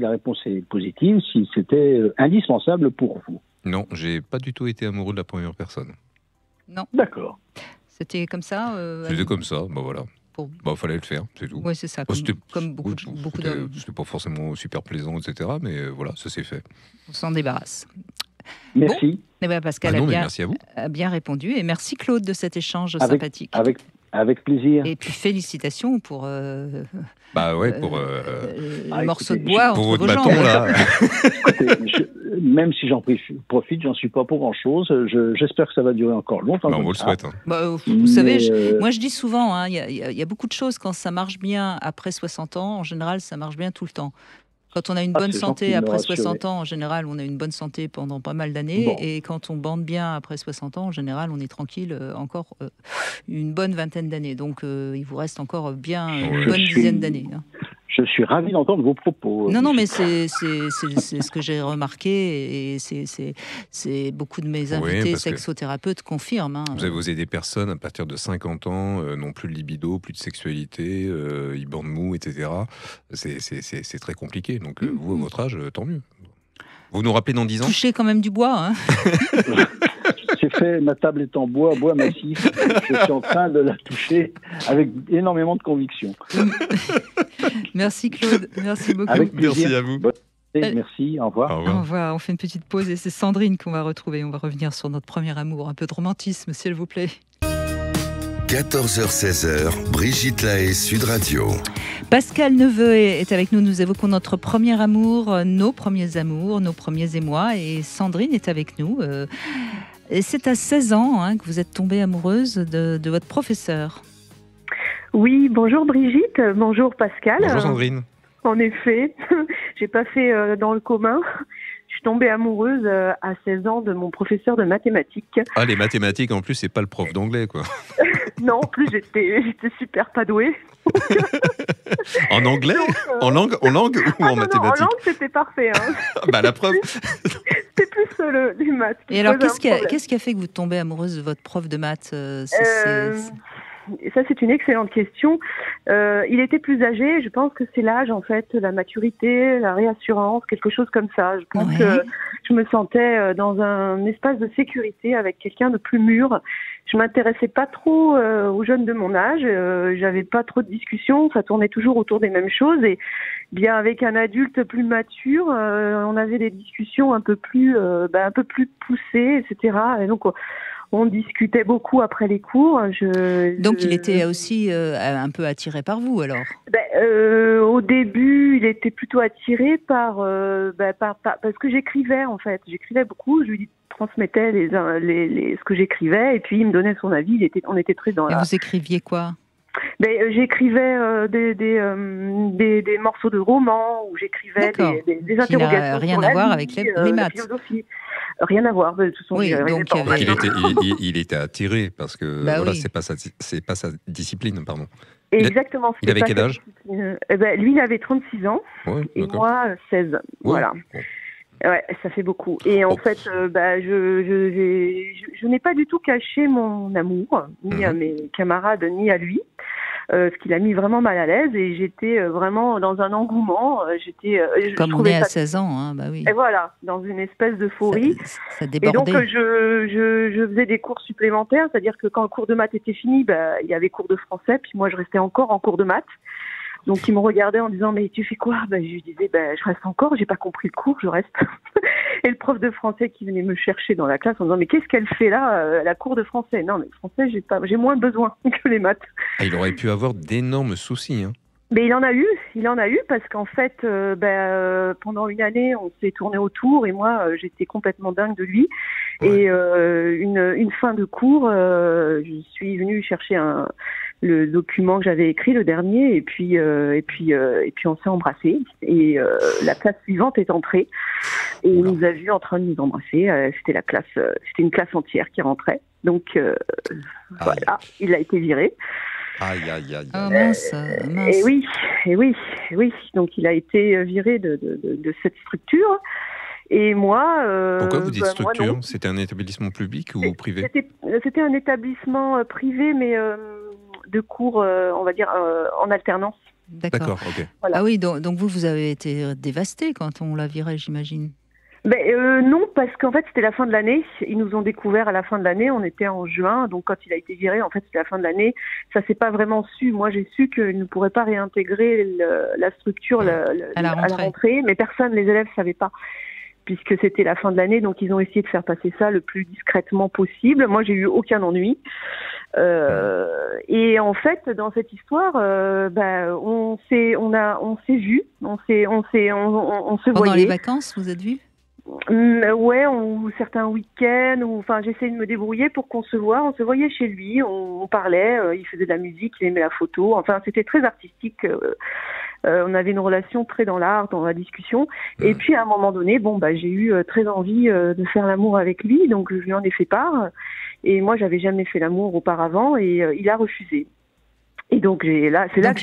la réponse est positive, si c'était indispensable pour vous. Non, j'ai pas du tout été amoureux de la première personne. Non. D'accord. C'était comme ça. C'était comme ça, voilà. Fallait le faire, c'est tout. Oui, c'est ça, comme beaucoup d'hommes. C'était pas forcément super plaisant, etc. Mais voilà, ça s'est fait. On s'en débarrasse. Merci. Bon, Pascal merci à vous. A bien répondu. Et merci Claude de cet échange sympathique. Avec plaisir. Et puis félicitations pour le morceau de bois pour entre votre vos bâton, jambes. là. Même si j'en profite, j'en suis pas pour grand-chose. J'espère que ça va durer encore longtemps. On vous le souhaite. Vous savez, moi je dis souvent, il y a beaucoup de choses, quand ça marche bien après 60 ans, en général, ça marche bien tout le temps. Quand on a une bonne santé après 60 ans, en général, on a une bonne santé pendant pas mal d'années. Bon. Et quand on bande bien après 60 ans, en général, on est tranquille encore une bonne vingtaine d'années. Donc, il vous reste encore bien une bonne dizaine d'années. Hein. Je suis ravi d'entendre vos propos. Non, mais c'est ce que j'ai remarqué, et c'est beaucoup de mes invités sexothérapeutes confirment. Hein. Vous avez des personnes à partir de 50 ans, n'ont plus de libido, plus de sexualité, ils bandent mou, etc. C'est très compliqué. Donc vous, à votre âge, tant mieux. Vous nous rappelez dans 10 ans? Touchez quand même du bois. Hein. C'est fait, ma table est en bois massif. Je suis en train de la toucher avec énormément de conviction. Merci Claude, merci beaucoup. Merci à vous. Merci, au revoir. Au revoir, on fait une petite pause et c'est Sandrine qu'on va retrouver. On va revenir sur notre premier amour. Un peu de romantisme, s'il vous plaît. 14h-16h, Brigitte Lahaie, Sud Radio. Pascal Neveu est avec nous. Nous évoquons notre premier amour, nos premiers amours, nos premiers émois. Et Sandrine est avec nous. Et c'est à 16 ans que vous êtes tombée amoureuse de votre professeur. Oui, bonjour Brigitte, bonjour Pascal. Bonjour Sandrine. En effet, j'ai pas fait dans le commun. Je suis tombée amoureuse à 16 ans de mon professeur de mathématiques. Ah, les mathématiques, en plus, c'est pas le prof d'anglais, quoi. Non, en plus, j'étais super pas douée. En anglais? En langue ou en mathématiques? Non, en langue, c'était parfait. Hein. La preuve. C'était plus du maths. Et alors, qu'est-ce qui a fait que vous tombez amoureuse de votre prof de maths? Ça, c'est une excellente question. Il était plus âgé. Je pense que c'est l'âge, en fait, la maturité, la réassurance, quelque chose comme ça. Je pense que je me sentais dans un espace de sécurité avec quelqu'un de plus mûr. Je m'intéressais pas trop aux jeunes de mon âge. J'avais pas trop de discussions. Ça tournait toujours autour des mêmes choses. Et bien avec un adulte plus mature, on avait des discussions un peu plus poussées, etc. Et donc on discutait beaucoup après les cours. Donc il était aussi un peu attiré par vous alors? Au début, il était plutôt attiré parce que j'écrivais en fait. J'écrivais beaucoup. Je lui transmettais ce que j'écrivais et puis il me donnait son avis. On était très dans Et vous écriviez quoi? J'écrivais des morceaux de romans, ou j'écrivais des interrogations. Rien à voir avec les maths. La philosophie. Rien à voir. De toute façon, il était attiré parce que oui. c'est pas sa discipline, pardon. Exactement. Il avait quel âge? Lui, il avait 36 ans, et moi 16. Ouais, voilà. Bon. Ouais, ça fait beaucoup. Et en fait, je n'ai pas du tout caché mon amour, ni à mes camarades, ni à lui. Ce qui l'a mis vraiment mal à l'aise, et j'étais vraiment dans un engouement. Comme on est à 16 ans, hein, bah oui. Et voilà, dans une espèce d'euphorie. Ça débordait. Et donc je faisais des cours supplémentaires, c'est-à-dire que quand le cours de maths était fini, il y avait cours de français, puis moi je restais encore en cours de maths. Donc ils me regardaient en disant mais tu fais quoi? Je disais je reste encore, j'ai pas compris le cours, je reste. Et le prof de français qui venait me chercher dans la classe en disant mais qu'est-ce qu'elle fait là, la cours de français? Non mais le français j'ai moins besoin que les maths. Ah, il aurait pu avoir d'énormes soucis. Hein. Mais il en a eu parce qu'en fait pendant une année on s'est tourné autour, et moi j'étais complètement dingue de lui. Ouais. Et une fin de cours, je suis venue chercher le document que j'avais écrit, le dernier, et puis on s'est embrassés. Et la classe suivante est entrée, et il nous a vus en train de nous embrasser. C'était une classe entière qui rentrait. Donc voilà, il a été viré. Aïe, aïe, aïe. Oh, mince. Et oui. Donc il a été viré de cette structure. Et moi... Pourquoi vous dites structure? C'était un établissement public ou privé? C'était un établissement privé, mais de cours, on va dire, en alternance. D'accord, ok. Voilà. Ah oui, donc vous avez été dévasté quand on l'a viré, j'imagine. Non, parce qu'en fait, c'était la fin de l'année. Ils nous ont découvert à la fin de l'année. On était en juin, donc quand il a été viré, en fait, c'était la fin de l'année. Ça s'est pas vraiment su. Moi, j'ai su qu'il ne pourrait pas réintégrer la structure à la rentrée, mais les élèves savaient pas, puisque c'était la fin de l'année, donc ils ont essayé de faire passer ça le plus discrètement possible. Moi, j'ai eu aucun ennui. Et en fait, dans cette histoire, on s'est vus, on se voyait. Pendant les vacances, vous êtes vus? Ouais, certains week-ends, j'essayais de me débrouiller pour qu'on se voit. On se voyait chez lui, on parlait, il faisait de la musique, il aimait la photo. Enfin, c'était très artistique. On avait une relation très dans l'art, dans la discussion. Et puis, à un moment donné, j'ai eu très envie de faire l'amour avec lui, donc je lui en ai fait part. Et moi, j'avais jamais fait l'amour auparavant, et il a refusé. Et donc, il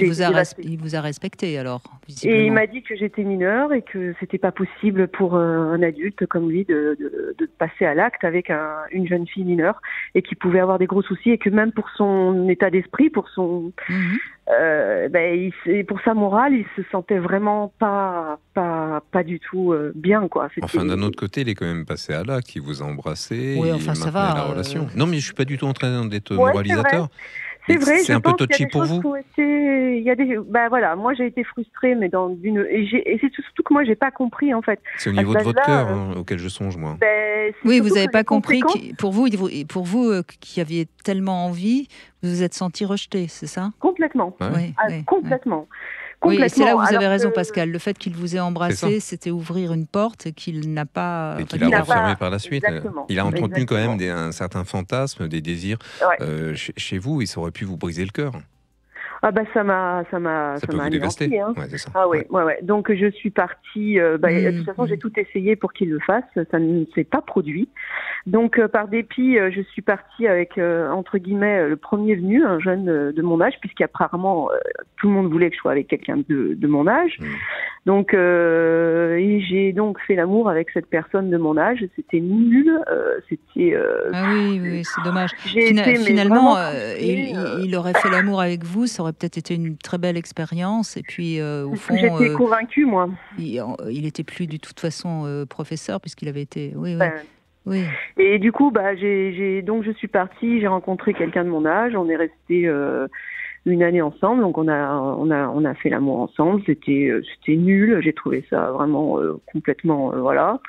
vous a respecté, alors, visiblement. Et il m'a dit que j'étais mineure et que c'était pas possible pour un adulte comme lui de passer à l'acte avec une jeune fille mineure, et qui pouvait avoir des gros soucis, et que même pour son état d'esprit, pour son... pour sa morale, il se sentait vraiment pas du tout bien, quoi. Enfin, d'un autre côté, il est quand même passé à l'acte, il vous a embrassé, oui, enfin, ça va, la relation. Non, mais je suis pas du tout en train d'être moralisateur. C'est vrai, c'est un peu touchy pour vous. Moi j'ai été frustrée, mais et c'est surtout que moi j'ai pas compris, en fait. C'est au niveau de votre cœur auquel je songe, moi. Oui, vous n'avez pas compris pour vous qui aviez tellement envie, vous vous êtes senti rejeté, c'est ça? Complètement. Ouais. Complètement. Oui, et c'est là où vous avez raison, Pascal. Le fait qu'il vous ait embrassé, c'était ouvrir une porte qu'il n'a pas... Et qu'il a refermé par la suite. Exactement. Il a entretenu quand même un certain fantasme, des désirs chez vous, et ça aurait pu vous briser le cœur. Ah ça m'a peut vous dévaster. Hein. Ouais, c'est ça. Ah ouais. Donc je suis partie. De toute façon, j'ai tout essayé pour qu'il le fasse. Ça ne s'est pas produit. Donc par dépit, je suis partie avec entre guillemets le premier venu, un jeune de mon âge, puisqu'apparemment tout le monde voulait que je sois avec quelqu'un de mon âge. Donc et j'ai donc fait l'amour avec cette personne de mon âge. C'était nul. Ah oui, c'est dommage. Finalement, il aurait fait l'amour avec vous. Ça aurait peut-être été une très belle expérience, et puis au fond j'étais convaincue, moi. Il était plus de toute façon professeur, puisqu'il avait été oui. Et du coup je suis partie, j'ai rencontré quelqu'un de mon âge, on est resté une année ensemble, donc on a fait l'amour ensemble. C'était nul, j'ai trouvé ça vraiment complètement voilà.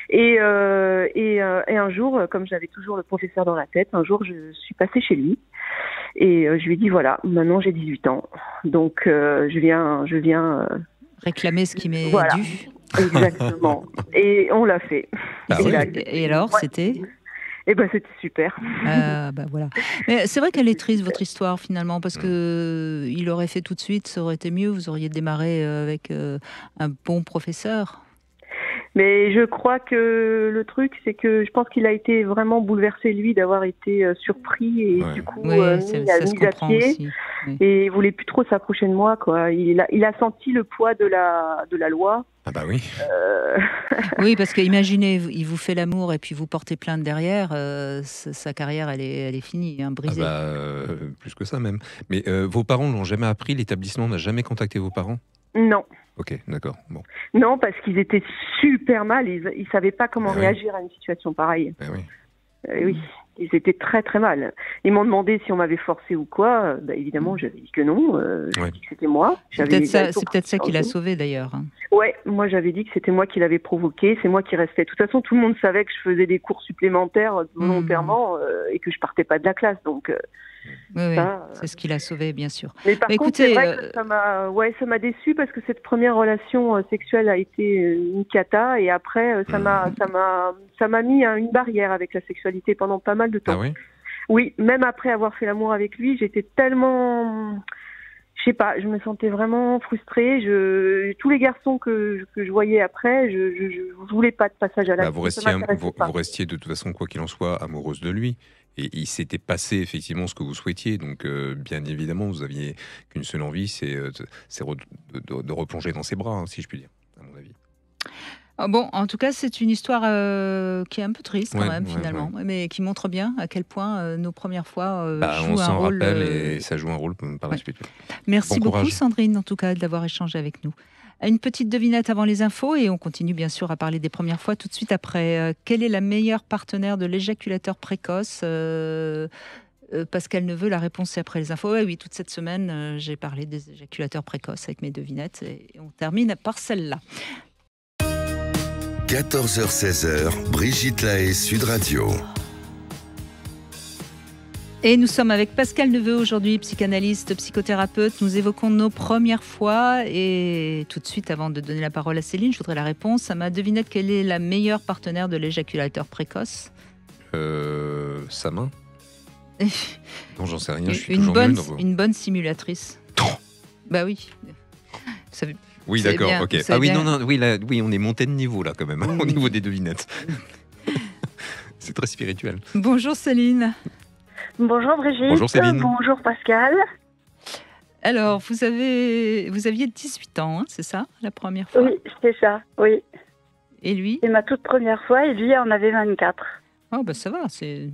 Et un jour, comme j'avais toujours le professeur dans la tête, un jour je suis passée chez lui. Et je lui ai dit, voilà, maintenant j'ai 18 ans, donc je viens réclamer ce qui m'est dû. Exactement. Et on l'a fait. Et alors, c'était Eh ben, c'était super. Voilà. Mais c'est vrai qu'elle est triste, votre histoire, finalement, parce que il aurait fait tout de suite, ça aurait été mieux, vous auriez démarré avec un bon professeur. Mais je crois que le truc, c'est que je pense qu'il a été vraiment bouleversé, lui, d'avoir été surpris et du coup mis à pied. Aussi. Oui. Et il voulait plus trop s'approcher de moi, quoi. Il a senti le poids de la loi. Ah bah oui. Oui, parce que imaginez, il vous fait l'amour et puis vous portez plainte derrière, sa carrière, elle est finie, hein, brisée. Plus que ça même. Mais vos parents l'ont jamais appris, l'établissement n'a jamais contacté vos parents? Non. Ok, d'accord. Bon. Non, parce qu'ils étaient super mal. Ils savaient pas comment réagir à une situation pareille. Oui, ils étaient très très mal. Ils m'ont demandé si on m'avait forcé ou quoi. Évidemment, j'avais dit que non. J'avais dit que c'était moi. C'est peut-être ça qui l'a sauvé d'ailleurs. Hein. Ouais, moi j'avais dit que c'était moi qui l'avais provoqué. C'est moi qui restais. De toute façon, tout le monde savait que je faisais des cours supplémentaires volontairement et que je partais pas de la classe. Donc. Oui, c'est ce qui l'a sauvé, bien sûr. Mais par contre, c'est vrai que ça m'a déçue parce que cette première relation sexuelle a été une cata et après ça m'a mis une barrière avec la sexualité pendant pas mal de temps. Ah oui. Oui, même après avoir fait l'amour avec lui, j'étais tellement, je sais pas, je me sentais vraiment frustrée. Tous les garçons que je voyais après, je voulais pas de passage à l'acte. Vous restiez de toute façon, quoi qu'il en soit, amoureuse de lui. Et il s'était passé effectivement ce que vous souhaitiez. Donc, bien évidemment, vous aviez qu'une seule envie, c'est de replonger dans ses bras, hein, si je puis dire, à mon avis. Bon, en tout cas, c'est une histoire qui est un peu triste quand même, finalement, mais qui montre bien à quel point nos premières fois jouent un rôle. On s'en rappelle et ça joue un rôle par la suite. Merci beaucoup, Sandrine, en tout cas, d'avoir échangé avec nous. Une petite devinette avant les infos et on continue bien sûr à parler des premières fois tout de suite après. Quelle est la meilleure partenaire de l'éjaculateur précoce Pascal Neveu, la réponse c'est après les infos. Oui, toute cette semaine, j'ai parlé des éjaculateurs précoces avec mes devinettes et on termine par celle-là. 14h-16h, Brigitte Lahaie, Sud Radio. Et nous sommes avec Pascal Neveu aujourd'hui, psychanalyste, psychothérapeute. Nous évoquons nos premières fois. Et tout de suite, avant de donner la parole à Céline, je voudrais la réponse à ma devinette. Quelle est la meilleure partenaire de l'éjaculateur précoce? Sa main. Non, j'en sais rien, je suis toujours nul. Une bonne simulatrice. Bah oui. Oui, d'accord, bien, ok. Ah oui, oui, on est monté de niveau là quand même, au niveau des devinettes. C'est très spirituel. Bonjour Céline. Bonjour Brigitte. Bonjour Céline. Bonjour Pascal. Alors, vous aviez 18 ans, hein, c'est ça, la première fois? Oui, c'est ça, oui. Et lui? C'est ma toute première fois et lui en avait 24. Oh, bah ça va, c'est...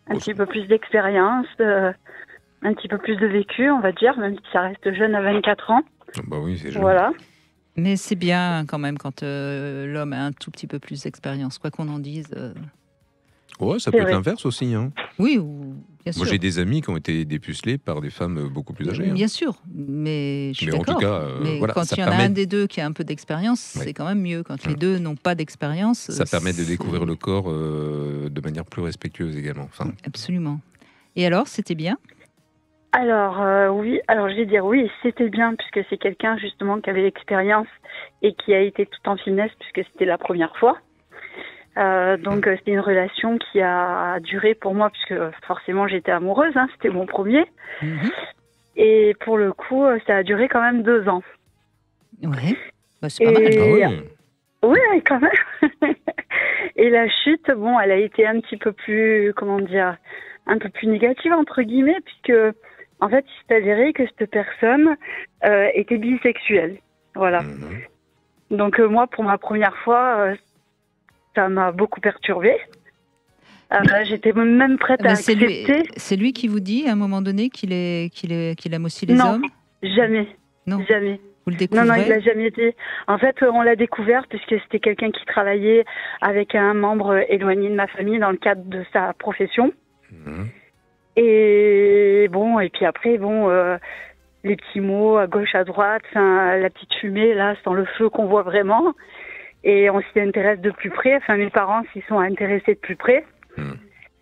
Un petit peu plus d'expérience, un petit peu plus de vécu, on va dire, même si ça reste jeune à 24 ans. Bah oui, c'est jeune. Voilà. Mais c'est bien quand même quand l'homme a un tout petit peu plus d'expérience, quoi qu'on en dise. Ouais, ça peut être l'inverse aussi. Hein. Oui, bien sûr. Moi, j'ai des amis qui ont été dépucelés par des femmes beaucoup plus âgées. Bien sûr, mais je suis d'accord. En tout cas, mais voilà, quand il y en a un des deux qui a un peu d'expérience, c'est quand même mieux. Quand les deux n'ont pas d'expérience... Ça permet de découvrir le corps de manière plus respectueuse également. Enfin... Absolument. Et alors, c'était bien? Alors, oui, alors je vais dire oui, c'était bien, puisque c'est quelqu'un justement qui avait l'expérience et qui a été tout en finesse, puisque c'était la première fois. Donc c'était une relation qui a duré pour moi, puisque forcément j'étais amoureuse, hein, c'était mon premier. Et pour le coup, ça a duré quand même 2 ans. Ouais, bah, c'est pas mal. Oui, quand même. Et la chute, bon, elle a été un petit peu plus, comment dire, un peu plus négative, entre guillemets, puisque, en fait, il s'est avéré que cette personne était bisexuelle. Voilà. Donc, moi, pour ma première fois, ça m'a beaucoup perturbée. J'étais même prête à accepter. C'est lui qui vous dit, à un moment donné, qu'il aime aussi les hommes? Jamais. Non, jamais. Vous le découvrez? Non, il l'a jamais été. En fait, on l'a découvert puisque c'était quelqu'un qui travaillait avec un membre éloigné de ma famille dans le cadre de sa profession. Et bon, et puis après, bon, les petits mots à gauche, à droite, la petite fumée, là, sans le feu qu'on voit vraiment. Et on s'y intéresse de plus près. Enfin, mes parents s'y sont intéressés de plus près.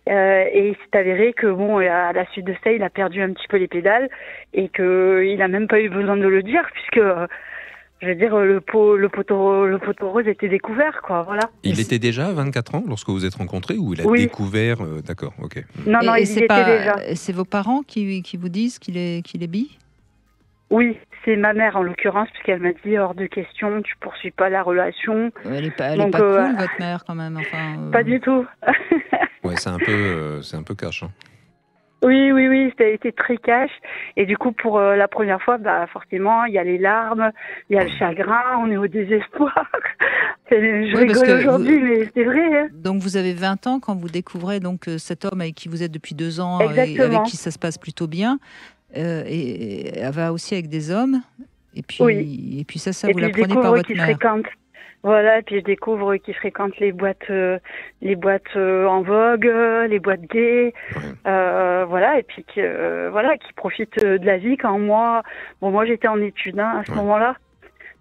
Et il s'est avéré que, bon, à la suite de ça, il a perdu un petit peu les pédales et qu'il n'a même pas eu besoin de le dire, puisque, je veux dire, le poteau rose était découvert, quoi, voilà. Il était déjà à 24 ans lorsque vous vous êtes rencontrés ou il a découvert D'accord, ok. Non, il y était déjà. C'est vos parents qui vous disent qu'il est bi? Oui, c'est ma mère en l'occurrence, puisqu'elle m'a dit hors de question, tu poursuis pas la relation. Elle est pas cool, votre mère, quand même. Enfin, Pas du tout. Ouais, c'est un peu cash. Hein. Oui, ça a été très cash. Et du coup, pour la première fois, forcément, il y a les larmes, il y a le chagrin, on est au désespoir. Je rigole aujourd'hui, mais c'est vrai. Hein. Donc, vous avez 20 ans quand vous découvrez donc cet homme avec qui vous êtes depuis 2 ans et avec qui ça se passe plutôt bien. Et elle va aussi avec des hommes. Et puis ça vous l'apprenez par votre mère. Voilà, et puis je découvre qu'il fréquente les boîtes en vogue, les boîtes gays, voilà, et puis qu'il profite de la vie quand moi j'étais en études à ce moment-là,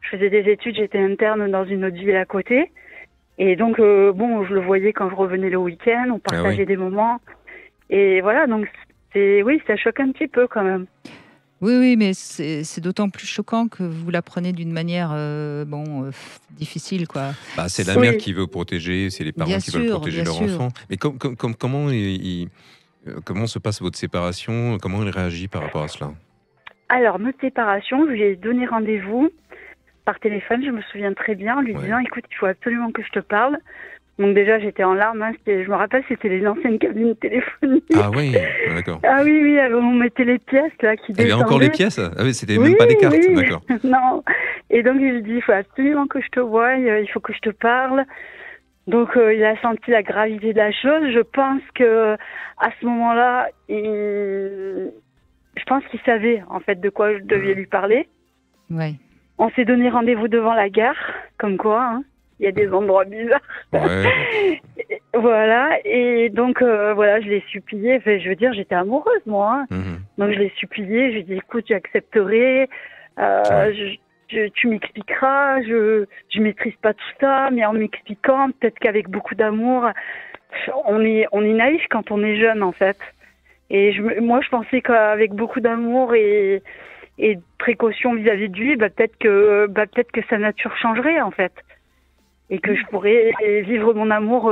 je faisais des études, j'étais interne dans une autre ville à côté, et donc je le voyais quand je revenais le week-end, on partageait des moments, et voilà, donc ça choque un petit peu quand même. Oui, mais c'est d'autant plus choquant que vous l'apprenez d'une manière difficile, quoi. C'est la mère qui veut protéger, c'est les parents qui veulent protéger leur enfant. Mais comment se passe votre séparation? Comment il réagit par rapport à cela? Alors, notre séparation, je lui ai donné rendez-vous par téléphone, je me souviens très bien, en lui disant, écoute, il faut absolument que je te parle. Donc déjà, j'étais en larmes. Hein. Je me rappelle, c'était les anciennes cabines téléphoniques. Ah oui, d'accord. Ah oui, on mettait les pièces là qui descendaient. Il y avait encore les pièces? Ah oui, c'était même pas les cartes, d'accord. Non. Et donc, je lui dis, il faut absolument que je te voie, il faut que je te parle. Donc, il a senti la gravité de la chose. Je pense que à ce moment-là, je pense qu'il savait en fait de quoi je devais lui parler. Ouais. On s'est donné rendez-vous devant la gare, comme quoi. Hein. Il y a des endroits bizarres. Ouais. Voilà, et donc je l'ai supplié. Enfin, je veux dire, j'étais amoureuse moi. Hein. Donc je l'ai supplié. Je lui ai dit, écoute, j'accepterai. Tu m'expliqueras. Je maîtrise pas tout ça, mais en m'expliquant, peut-être qu'avec beaucoup d'amour, on est naïf quand on est jeune en fait. Et moi, je pensais qu'avec beaucoup d'amour et de précaution vis-à-vis de lui, peut-être que sa nature changerait en fait. Et que je pourrais vivre mon amour.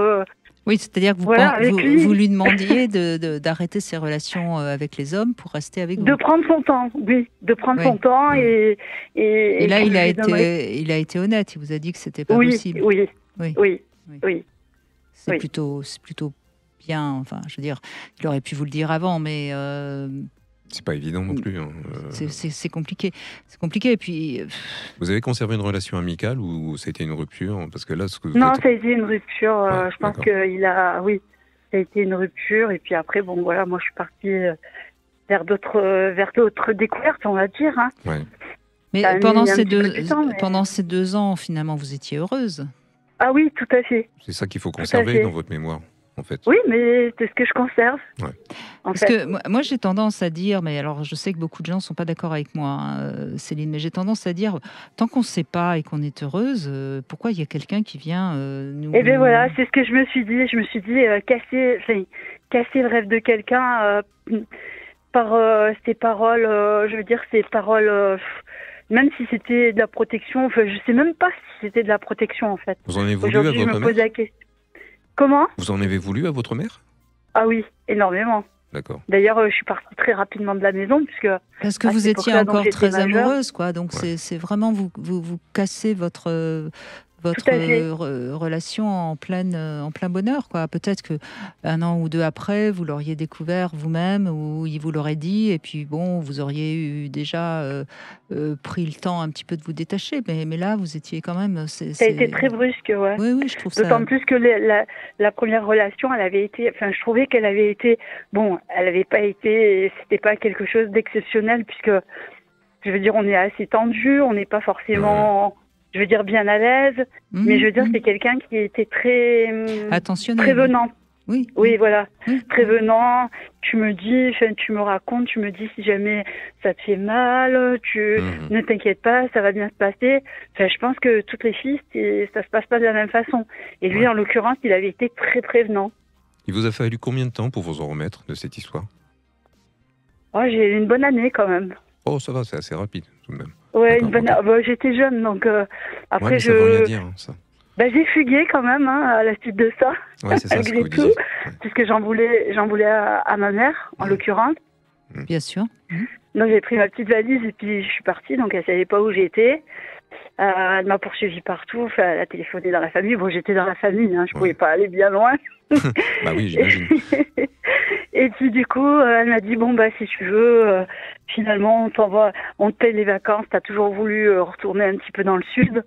Oui, c'est-à-dire que vous lui demandiez d'arrêter ses relations avec les hommes pour rester avec vous. De prendre son temps, de prendre son temps et là, il a été honnête. Il vous a dit que c'était pas possible. Oui. C'est plutôt bien. Enfin, je veux dire, il aurait pu vous le dire avant, mais. C'est pas évident non plus. Hein. C'est compliqué. C'est compliqué. Et puis. Vous avez conservé une relation amicale ou c'était une rupture? Parce que là, non, ça a été une rupture. Je pense qu'il a. Oui, ça a été une rupture. Et puis après, moi, je suis partie vers d'autres découvertes, on va dire. Hein. Ouais. Mais pendant ces 2 ans, finalement, vous étiez heureuse. Ah oui, tout à fait. C'est ça qu'il faut conserver dans votre mémoire. En fait. Oui, mais c'est ce que je conserve. Ouais. Parce que moi, j'ai tendance à dire, mais alors je sais que beaucoup de gens ne sont pas d'accord avec moi, hein, Céline, mais j'ai tendance à dire, tant qu'on ne sait pas et qu'on est heureuse, pourquoi il y a quelqu'un qui vient nous... Eh bien voilà, c'est ce que je me suis dit. Je me suis dit, casser le rêve de quelqu'un par ses paroles, même si c'était de la protection, je ne sais même pas si c'était de la protection en fait. Vous en avez voulu à votre mère? Comment? Vous en avez voulu à votre mère? Ah oui, énormément. D'accord. D'ailleurs, je suis partie très rapidement de la maison parce que vous étiez encore très amoureuse, quoi. Donc c'est vraiment vous cassez votre relation en plein bonheur, quoi. Peut-être que 1 an ou 2 après, vous l'auriez découvert vous-même ou il vous l'aurait dit, et puis vous auriez eu déjà pris le temps un petit peu de vous détacher. Mais là, vous étiez quand même. Ça a été très brusque, ouais. Oui, je trouve ça. D'autant plus que la première relation, elle avait été. Enfin, je trouvais qu'elle avait été. Elle n'avait pas été. C'était pas quelque chose d'exceptionnel puisque, je veux dire, on est assez tendu, on n'est pas forcément. Je veux dire bien à l'aise, mais je veux dire c'est quelqu'un qui était très attentionné, prévenant. Oui, voilà, prévenant. Tu me racontes, tu me dis si jamais ça te fait mal, ne t'inquiète pas, ça va bien se passer. Je pense que toutes les filles, ça se passe pas de la même façon. Et lui, en l'occurrence, il avait été très prévenant. Il vous a fallu combien de temps pour vous en remettre de cette histoire? J'ai eu une bonne année quand même. Oh, ça va, c'est assez rapide tout de même. Ouais, j'étais jeune, donc après mais ça veut rien dire, ça. J'ai fugué quand même à la suite de ça, ouais, c'est ça, malgré tout, puisque j'en voulais à ma mère, en l'occurrence. Bien sûr. Donc j'ai pris ma petite valise et puis je suis partie, donc elle savait pas où j'étais. Elle m'a poursuivi partout, enfin, elle a téléphoné dans la famille. Bon, j'étais dans la famille, je pouvais pas aller bien loin. Bah oui, j'imagine. Et puis du coup, elle m'a dit si tu veux, finalement on te paye les vacances. T'as toujours voulu retourner un petit peu dans le sud,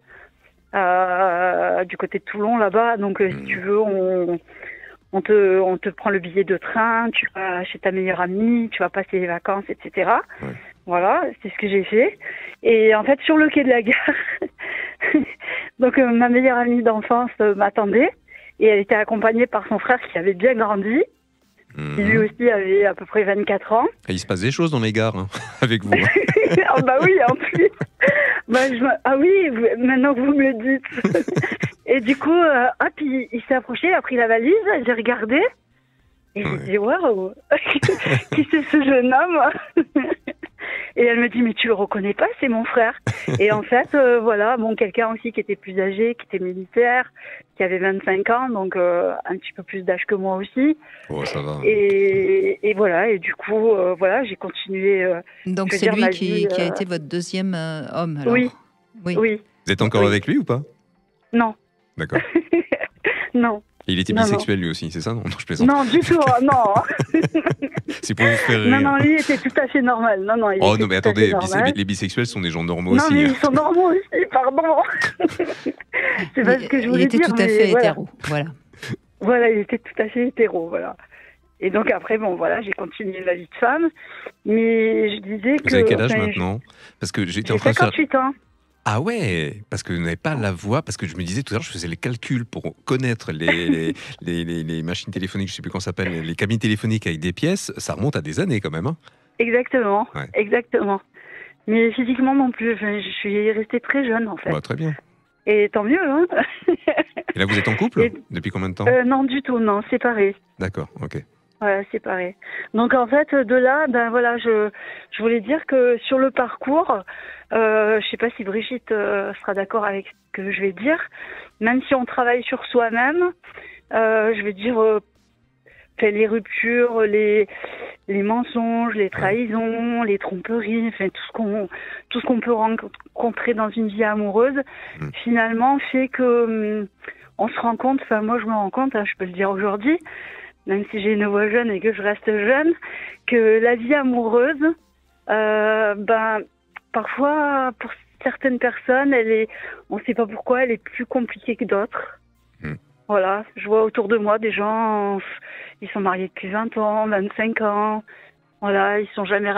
du côté de Toulon là-bas. Donc si tu veux, on te prend le billet de train, tu vas chez ta meilleure amie, tu vas passer les vacances, etc. Ouais. Voilà, c'est ce que j'ai fait. Et en fait, sur le quai de la gare, donc ma meilleure amie d'enfance m'attendait et elle était accompagnée par son frère qui avait bien grandi, qui lui aussi avait à peu près 24 ans. Et il se passe des choses dans les gares, avec vous. Ah oui, en plus. Ah oui, maintenant que vous me le dites. Et du coup, puis il s'est approché, il a pris la valise, j'ai regardé. Et j'ai dit, waouh, qui c'est ce jeune homme? Et elle me dit, mais tu le reconnais pas, c'est mon frère. Et en fait, quelqu'un aussi qui était plus âgé, qui était militaire, qui avait 25 ans, donc un petit peu plus d'âge que moi aussi. Oh, ça va. Et voilà, et du coup, j'ai continué. Donc c'est lui qui a été votre deuxième homme, alors? Oui. Vous êtes encore avec lui ou pas? Non. D'accord. Non. Et il était bisexuel lui aussi, c'est ça? Non, je plaisante. Non, du tout, non. C'est pour vous faire rire. Non, lui était tout à fait normal. Non, mais attendez, les bisexuels sont des gens normaux aussi. Non, mais ils sont normaux aussi, pardon. C'est pas ce que je voulais dire. Il était tout à fait hétéro, voilà. Voilà, il était tout à fait hétéro, voilà. Et donc après, j'ai continué ma vie de femme, mais je disais que... Vous avez quel âge maintenant? Parce que j'étais en train de 58 ans. Ah ouais, parce que vous n'avez pas la voix, parce que je me disais tout à l'heure, je faisais les calculs pour connaître les machines téléphoniques, je ne sais plus comment ça s'appelle, les cabines téléphoniques avec des pièces, ça remonte à des années quand même. Exactement, exactement. Mais physiquement non plus, je suis restée très jeune en fait. Très bien. Et tant mieux, hein. Et là vous êtes en couple depuis combien de temps? Non du tout, non, séparés. D'accord, ok. Ouais, séparés. Donc en fait, de là, je voulais dire que sur le parcours, je sais pas si Brigitte sera d'accord avec ce que je vais dire, même si on travaille sur soi-même, je vais dire les ruptures, les mensonges, les trahisons, les tromperies, enfin tout ce qu'on peut rencontrer dans une vie amoureuse, finalement fait que on se rend compte, enfin moi je me rends compte, je peux le dire aujourd'hui, même si j'ai une voix jeune et que je reste jeune, que la vie amoureuse, parfois, pour certaines personnes, on ne sait pas pourquoi, elle est plus compliquée que d'autres. Voilà, je vois autour de moi des gens, ils sont mariés depuis 20 ans, 25 ans, voilà, ils sont jamais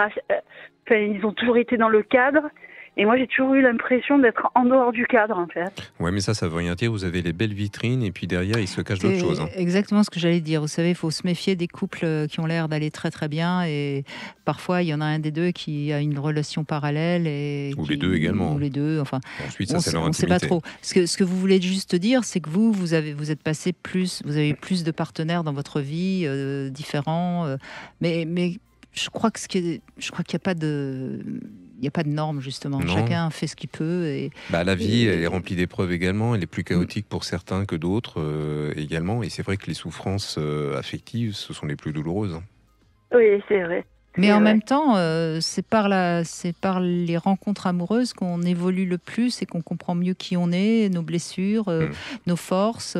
ils ont toujours été dans le cadre. Et moi, j'ai toujours eu l'impression d'être en dehors du cadre, en fait. Ouais, mais ça veut rien dire. Vous avez les belles vitrines et puis derrière, il se cache d'autres choses. Exactement ce que j'allais dire. Vous savez, il faut se méfier des couples qui ont l'air d'aller très très bien et parfois, il y en a un des deux qui a une relation parallèle. Les deux également. Ou les deux, enfin. Ensuite, ça, c'est leur intimité. On ne sait pas trop. Ce que vous voulez juste dire, c'est que vous êtes passé vous avez eu plus de partenaires dans votre vie, différents. Mais je crois qu'il n'y a pas de... Il n'y a pas de normes, justement. Non. Chacun fait ce qu'il peut. La vie, elle est remplie d'épreuves également. Elle est plus chaotique pour certains que d'autres également. Et c'est vrai que les souffrances affectives, ce sont les plus douloureuses. Oui, c'est vrai. Mais en même temps, c'est par les rencontres amoureuses qu'on évolue le plus et qu'on comprend mieux qui on est, nos blessures, nos forces.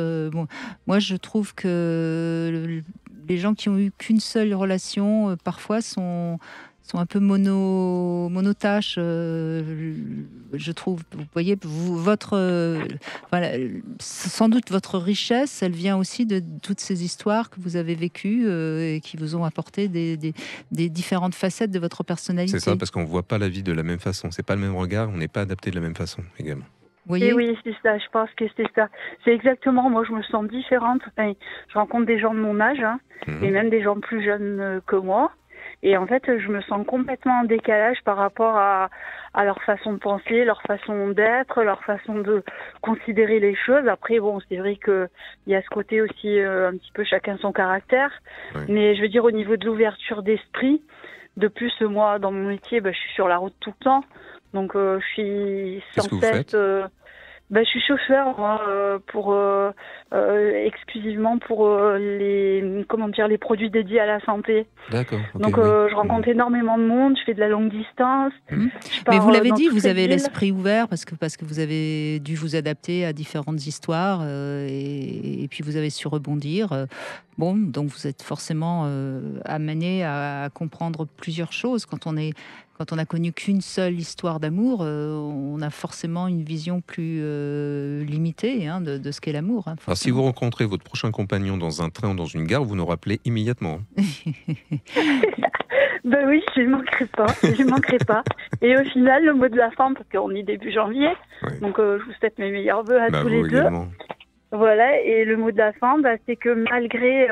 Moi, je trouve que les gens qui ont eu qu'une seule relation, parfois, sont un peu monotâches, je trouve. Vous voyez, sans doute votre richesse, elle vient aussi de toutes ces histoires que vous avez vécues et qui vous ont apporté des différentes facettes de votre personnalité. C'est ça, parce qu'on ne voit pas la vie de la même façon. C'est pas le même regard, on n'est pas adapté de la même façon également. Et oui, c'est ça, je pense que c'est ça. C'est exactement, moi je me sens différente. Enfin, je rencontre des gens de mon âge, et même des gens plus jeunes que moi. Et en fait, je me sens complètement en décalage par rapport à leur façon de penser, leur façon d'être, leur façon de considérer les choses. Après, c'est vrai qu'il y a ce côté aussi un petit peu chacun son caractère. Oui. Mais je veux dire, au niveau de l'ouverture d'esprit, de plus, moi, dans mon métier, je suis sur la route tout le temps. Donc je suis Qu'est-ce que vous faites? Je suis chauffeur moi, exclusivement pour les produits dédiés à la santé. D'accord. Okay, donc je rencontre énormément de monde, je fais de la longue distance. Mais vous l'avez dit, vous avez l'esprit ouvert parce que vous avez dû vous adapter à différentes histoires et puis vous avez su rebondir. Donc vous êtes forcément amené à comprendre plusieurs choses. Quand on a connu qu'une seule histoire d'amour, on a forcément une vision plus limitée de ce qu'est l'amour. Alors, si vous rencontrez votre prochain compagnon dans un train ou dans une gare, vous nous rappelez immédiatement. Ben oui, je ne manquerai pas. Et au final, le mot de la fin, parce qu'on est début janvier, donc je vous souhaite mes meilleurs vœux à tous les deux. Également. Voilà, et le mot de la fin, c'est que malgré,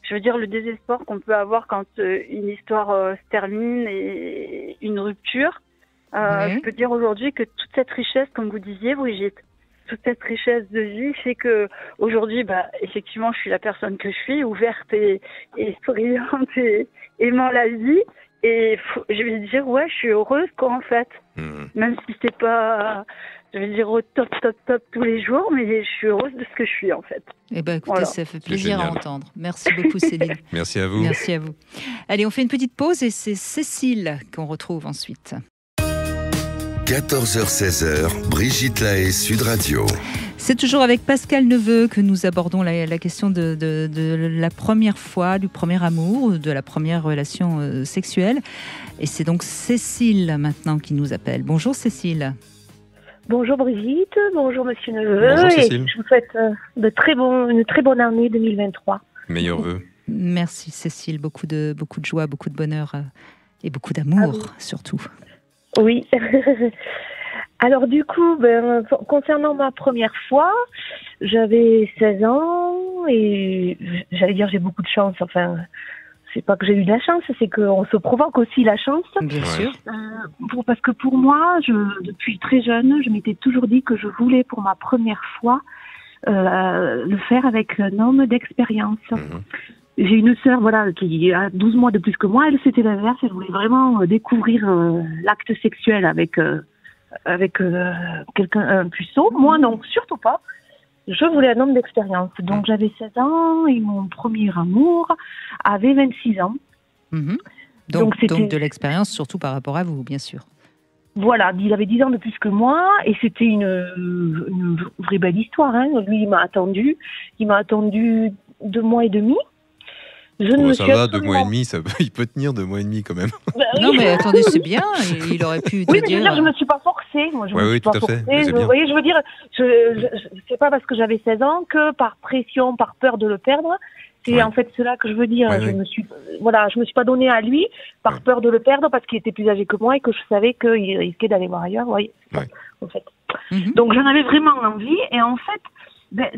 le désespoir qu'on peut avoir quand une histoire se termine et une rupture, je peux dire aujourd'hui que toute cette richesse, comme vous disiez, Brigitte, toute cette richesse de vie fait que aujourd'hui, effectivement, je suis la personne que je suis, ouverte et souriante et aimant la vie. Et je vais dire, je suis heureuse, en fait. Même si c'est pas, au top tous les jours, mais je suis heureuse de ce que je suis, en fait. Eh bien, écoutez, ça fait plaisir à entendre. Merci beaucoup, Céline. Merci à vous. Merci à vous. Allez, on fait une petite pause et c'est Cécile qu'on retrouve ensuite. 14h-16h, Brigitte Lahaie, Sud Radio. C'est toujours avec Pascal Neveu que nous abordons la question de la première fois, du premier amour, de la première relation sexuelle. Et c'est donc Cécile maintenant qui nous appelle. Bonjour Cécile. Bonjour Brigitte, bonjour Monsieur Neveu. Bonjour Cécile. Et je vous souhaite une très bonne année 2023. Meilleurs vœux. Merci Cécile, beaucoup de joie, beaucoup de bonheur et beaucoup d'amour surtout. Oui. Alors du coup, concernant ma première fois, j'avais 16 ans et j'allais dire j'ai beaucoup de chance. Enfin, c'est pas que j'ai eu de la chance, c'est qu'on se provoque aussi la chance. Bien sûr. Parce que pour moi, depuis très jeune, je m'étais toujours dit que je voulais pour ma première fois le faire avec un homme d'expérience. J'ai une sœur, qui a 12 mois de plus que moi. Elle, c'était l'inverse. Elle voulait vraiment découvrir l'acte sexuel avec quelqu'un, un puceau. Moi, non, surtout pas. Je voulais un homme d'expérience. Donc, j'avais 16 ans et mon premier amour avait 26 ans. Donc de l'expérience, surtout par rapport à vous, bien sûr. Voilà, il avait 10 ans de plus que moi et c'était une vraie belle histoire. Lui, il m'a attendu 2 mois et demi. Ça va, 2 mois et demi, il peut tenir 2 mois et demi quand même. Non mais attendez, c'est bien, il aurait pu te dire... je me suis pas forcée. Moi, je me suis tout pas à fait. forcée. Vous voyez, je veux dire, c'est pas parce que j'avais 16 ans que par pression, par peur de le perdre. C'est en fait cela que je veux dire. Je me suis pas donnée à lui par peur de le perdre parce qu'il était plus âgé que moi et que je savais qu'il risquait d'aller voir ailleurs. En fait. Donc j'en avais vraiment envie et en fait,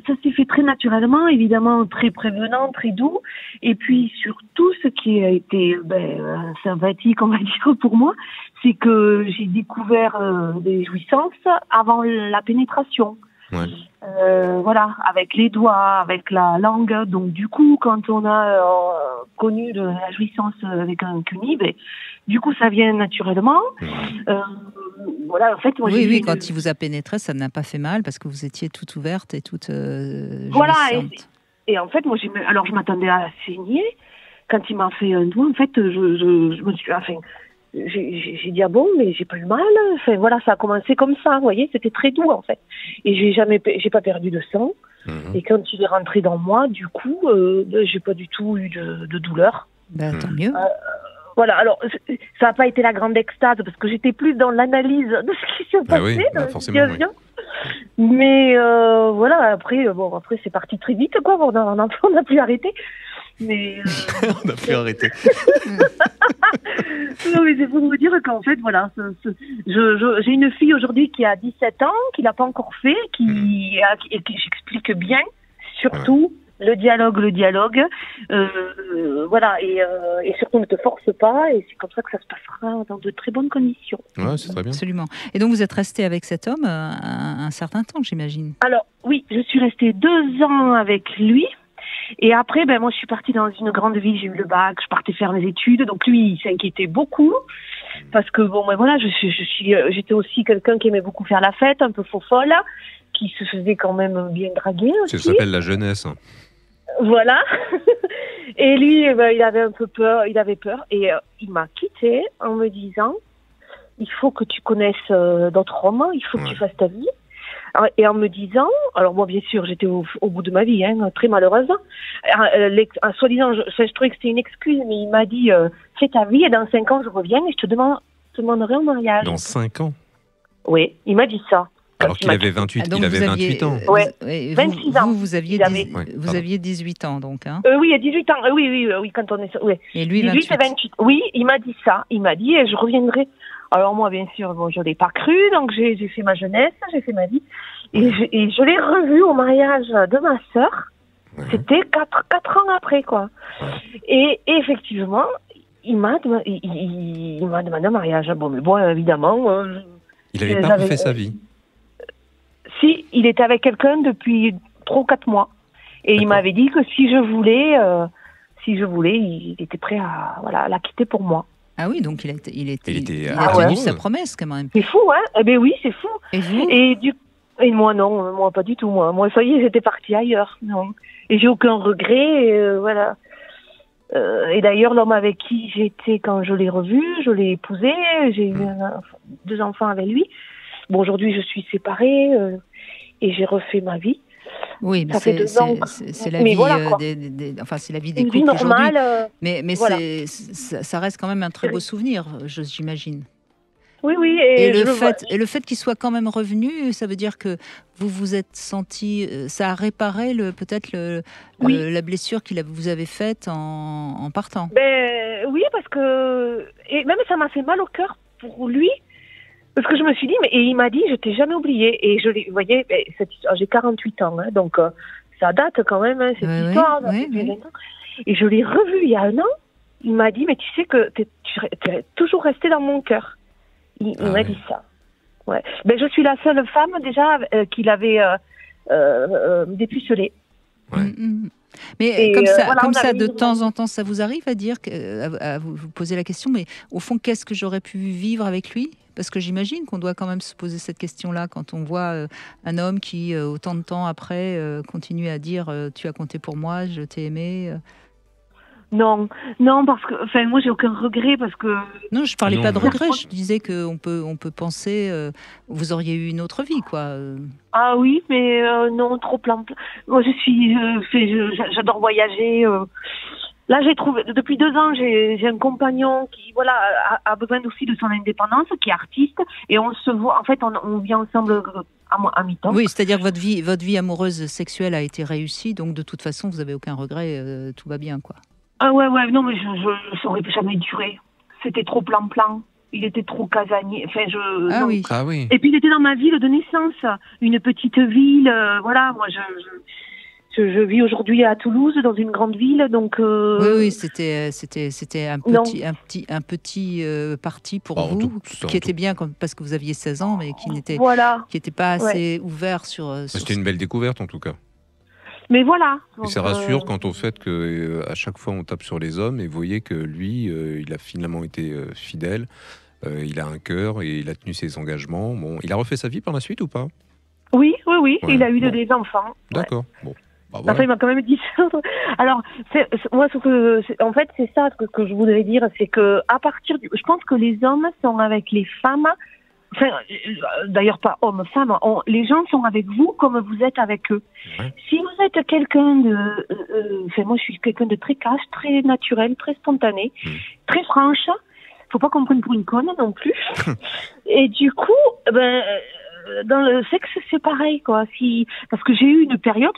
ça s'est fait très naturellement, évidemment très prévenant, très doux. Et puis surtout, ce qui a été sympathique, on va dire pour moi, c'est que j'ai découvert des jouissances avant la pénétration. Avec les doigts, avec la langue. Donc du coup, quand on a connu la jouissance avec un cuni, du coup, ça vient naturellement. En fait, moi, quand il vous a pénétré, ça n'a pas fait mal parce que vous étiez toute ouverte et toute jouissante. Et en fait, moi, je m'attendais à saigner. Quand il m'a fait un doigt, en fait, je me suis... j'ai dit mais j'ai pas eu mal. Ça a commencé comme ça, vous voyez, c'était très doux en fait. Et j'ai pas perdu de sang. Et quand il est rentré dans moi, du coup, j'ai pas du tout eu de douleur. Tant mieux. Alors ça n'a pas été la grande extase parce que j'étais plus dans l'analyse de ce qui s'est passé. Forcément. Mais après c'est parti très vite quoi. On n'a plus arrêté. Mais on n'a plus arrêté. Non, mais c'est pour vous dire qu'en fait, j'ai une fille aujourd'hui qui a 17 ans, qui l'a pas encore fait, et qui j'explique bien, surtout le dialogue, et surtout ne te force pas, et c'est comme ça que ça se passera dans de très bonnes conditions. Ouais, c'est très bien. Absolument. Et donc vous êtes restée avec cet homme un certain temps, j'imagine. Alors oui, je suis restée 2 ans avec lui. Et après, moi, je suis partie dans une grande ville, j'ai eu le bac, je partais faire mes études. Donc lui, il s'inquiétait beaucoup. parce que bon, ben voilà, j'étais aussi quelqu'un qui aimait beaucoup faire la fête, un peu faux-folle, qui se faisait quand même bien draguer aussi. Ça s'appelle la jeunesse. Voilà. Et lui, il avait un peu peur, il avait peur, et il m'a quitté en me disant, il faut que tu connaisses d'autres hommes, il faut que tu fasses ta vie. Et en me disant, alors moi bien sûr j'étais au bout de ma vie, hein, très malheureuse, soi-disant, je trouvais que c'était une excuse, mais il m'a dit, fais ta vie et dans 5 ans je reviens et je te demanderai en mariage. Dans 5 ans? Oui, il m'a dit ça. Alors qu'il avait 28, il avait 28 ans. Ouais, 26 ans. Vous aviez 18 ans donc. Hein. Oui, à 18 ans, oui, quand on est... Oui. Et lui 18 et 28. Oui, il m'a dit ça, il m'a dit et je reviendrai. Alors moi, bien sûr, bon, je l'ai pas cru, donc j'ai fait ma jeunesse, j'ai fait ma vie. Et je l'ai revu au mariage de ma sœur. C'était 4 ans après, quoi. Et effectivement, il m'a demandé un mariage. Bon, mais bon, évidemment... il n'avait pas refait sa vie? Si, il était avec quelqu'un depuis 3 ou 4 mois. Et il m'avait dit que si je voulais, il était prêt à la quitter pour moi. Ah oui, donc il a tenu sa promesse quand même. C'est fou, hein? Eh bien oui, c'est fou. Et vous? Et moi non, moi pas du tout. Moi ça y est, j'étais partie ailleurs. Non. Et j'ai aucun regret. Voilà. Et d'ailleurs, l'homme avec qui j'étais quand je l'ai revu, je l'ai épousé. J'ai eu 2 enfants avec lui. Bon, aujourd'hui, je suis séparée et j'ai refait ma vie. Oui, mais c'est la vie, voilà, c'est la vie des couples aujourd'hui. Mais voilà. Ça reste quand même un très beau souvenir, j'imagine. Oui. Et le fait qu'il soit quand même revenu, ça veut dire que vous vous êtes senti, ça a réparé peut-être la blessure qu'il vous avait faite en partant. Ben oui, parce que et même ça m'a fait mal au cœur pour lui. Parce que je me suis dit, et il m'a dit, je t'ai jamais oublié. Et vous voyez, j'ai 48 ans, hein, donc ça date quand même, hein, cette histoire. Oui. Et je l'ai revu il y a 1 an. Il m'a dit, mais tu sais que tu es toujours resté dans mon cœur. Il m'a dit ça. Ouais. Ben, je suis la seule femme déjà qu'il avait dépucelée. Ouais. Mais comme ça, de temps en temps, ça vous arrive à dire, à vous poser la question, mais au fond, qu'est-ce que j'aurais pu vivre avec lui ? Parce que j'imagine qu'on doit quand même se poser cette question-là quand on voit un homme qui, autant de temps après, continue à dire « tu as compté pour moi, je t'ai aimé ». Non, parce que, moi, j'ai aucun regret parce que. Non, je parlais pas de regret. Je disais qu'on peut penser, vous auriez eu une autre vie, quoi. Ah oui, mais non, trop plein. Moi, j'adore voyager. Là, j'ai trouvé depuis 2 ans, j'ai un compagnon qui, a besoin aussi de son indépendance, qui est artiste, et on se voit. En fait, on vit ensemble à mi-temps. Oui, c'est-à-dire que votre vie amoureuse sexuelle a été réussie, donc de toute façon, vous avez aucun regret, tout va bien, quoi. Ah ouais, non, mais je saurais jamais durer. C'était trop plan-plan. Il était trop casanier. Oui. Et puis il était dans ma ville de naissance, une petite ville. Voilà, moi je vis aujourd'hui à Toulouse, dans une grande ville, donc. Oui, c'était un petit parti pour vous, qui était bien parce que vous aviez 16 ans, mais qui n'était pas assez ouvert sur. C'était une belle découverte en tout cas. Mais voilà. Et ça rassure quant au fait que à chaque fois on tape sur les hommes et vous voyez que lui, il a finalement été fidèle, il a un cœur et il a tenu ses engagements. Bon, il a refait sa vie par la suite ou pas ? Oui, ouais, il a eu des enfants. D'accord. Bon. Bah, voilà. Enfin, il m'a quand même dit ça. Alors, moi, en fait, c'est ça que je voudrais dire, c'est que à partir je pense que les hommes sont avec les femmes. Enfin, d'ailleurs pas hommes, femmes. Les gens sont avec vous comme vous êtes avec eux. Ouais. Si vous êtes quelqu'un moi je suis quelqu'un de très cash, très naturel, très spontané, très franche. Faut pas qu'on me prenne pour une conne non plus. Et du coup, dans le sexe c'est pareil quoi. Parce que j'ai eu une période,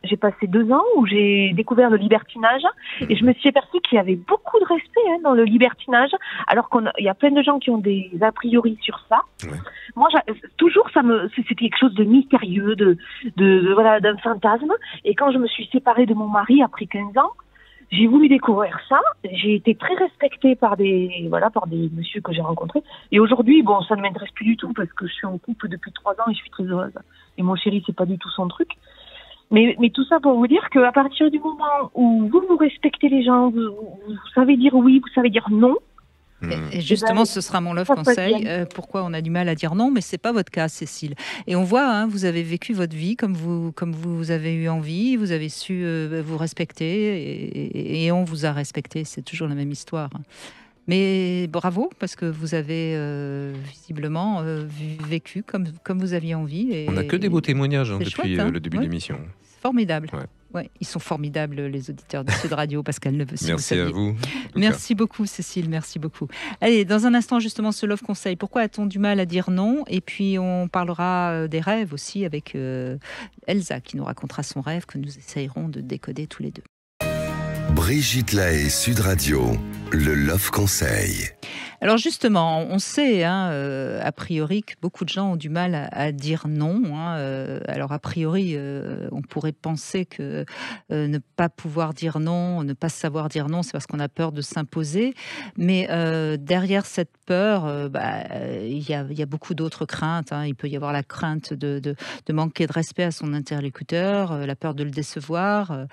j'ai passé 2 ans où j'ai découvert le libertinage et je me suis aperçue qu'il y avait beaucoup de respect dans le libertinage, alors il y a plein de gens qui ont des a priori sur ça. Ouais. Moi, toujours c'était quelque chose de mystérieux, d'un fantasme. Et quand je me suis séparée de mon mari après 15 ans, j'ai voulu découvrir ça. J'ai été très respectée par des messieurs que j'ai rencontrés. Et aujourd'hui, ça ne m'intéresse plus du tout parce que je suis en couple depuis 3 ans et je suis très heureuse. Et mon chéri, c'est pas du tout son truc. Mais tout ça pour vous dire qu'à partir du moment où vous respectez les gens, vous savez dire oui, vous savez dire non, Et justement, ce sera mon love conseil. Pourquoi on a du mal à dire non, mais c'est pas votre cas, Cécile. Et on voit, hein, vous avez vécu votre vie comme vous avez eu envie, vous avez su vous respecter et on vous a respecté. C'est toujours la même histoire. Mais bravo, parce que vous avez visiblement vécu comme vous aviez envie. Et, on n'a que des beaux témoignages depuis chouette, hein, le début de l'émission. C'est formidable. Ouais. Ouais, ils sont formidables, les auditeurs de Sud Radio, Pascal Neveu. Si merci à vous. Merci beaucoup, Cécile, merci beaucoup. Allez, dans un instant, justement, ce Love Conseil. Pourquoi a-t-on du mal à dire non? Et puis, on parlera des rêves aussi avec Elsa, qui nous racontera son rêve, que nous essayerons de décoder tous les deux. Brigitte Lahaie, Sud Radio, le Love Conseil. Alors justement, on sait, a priori, que beaucoup de gens ont du mal à dire non. Alors a priori, on pourrait penser que ne pas pouvoir dire non, ne pas savoir dire non, c'est parce qu'on a peur de s'imposer. Mais derrière cette peur, il y a beaucoup d'autres craintes. Il peut y avoir la crainte de manquer de respect à son interlocuteur, la peur de le décevoir.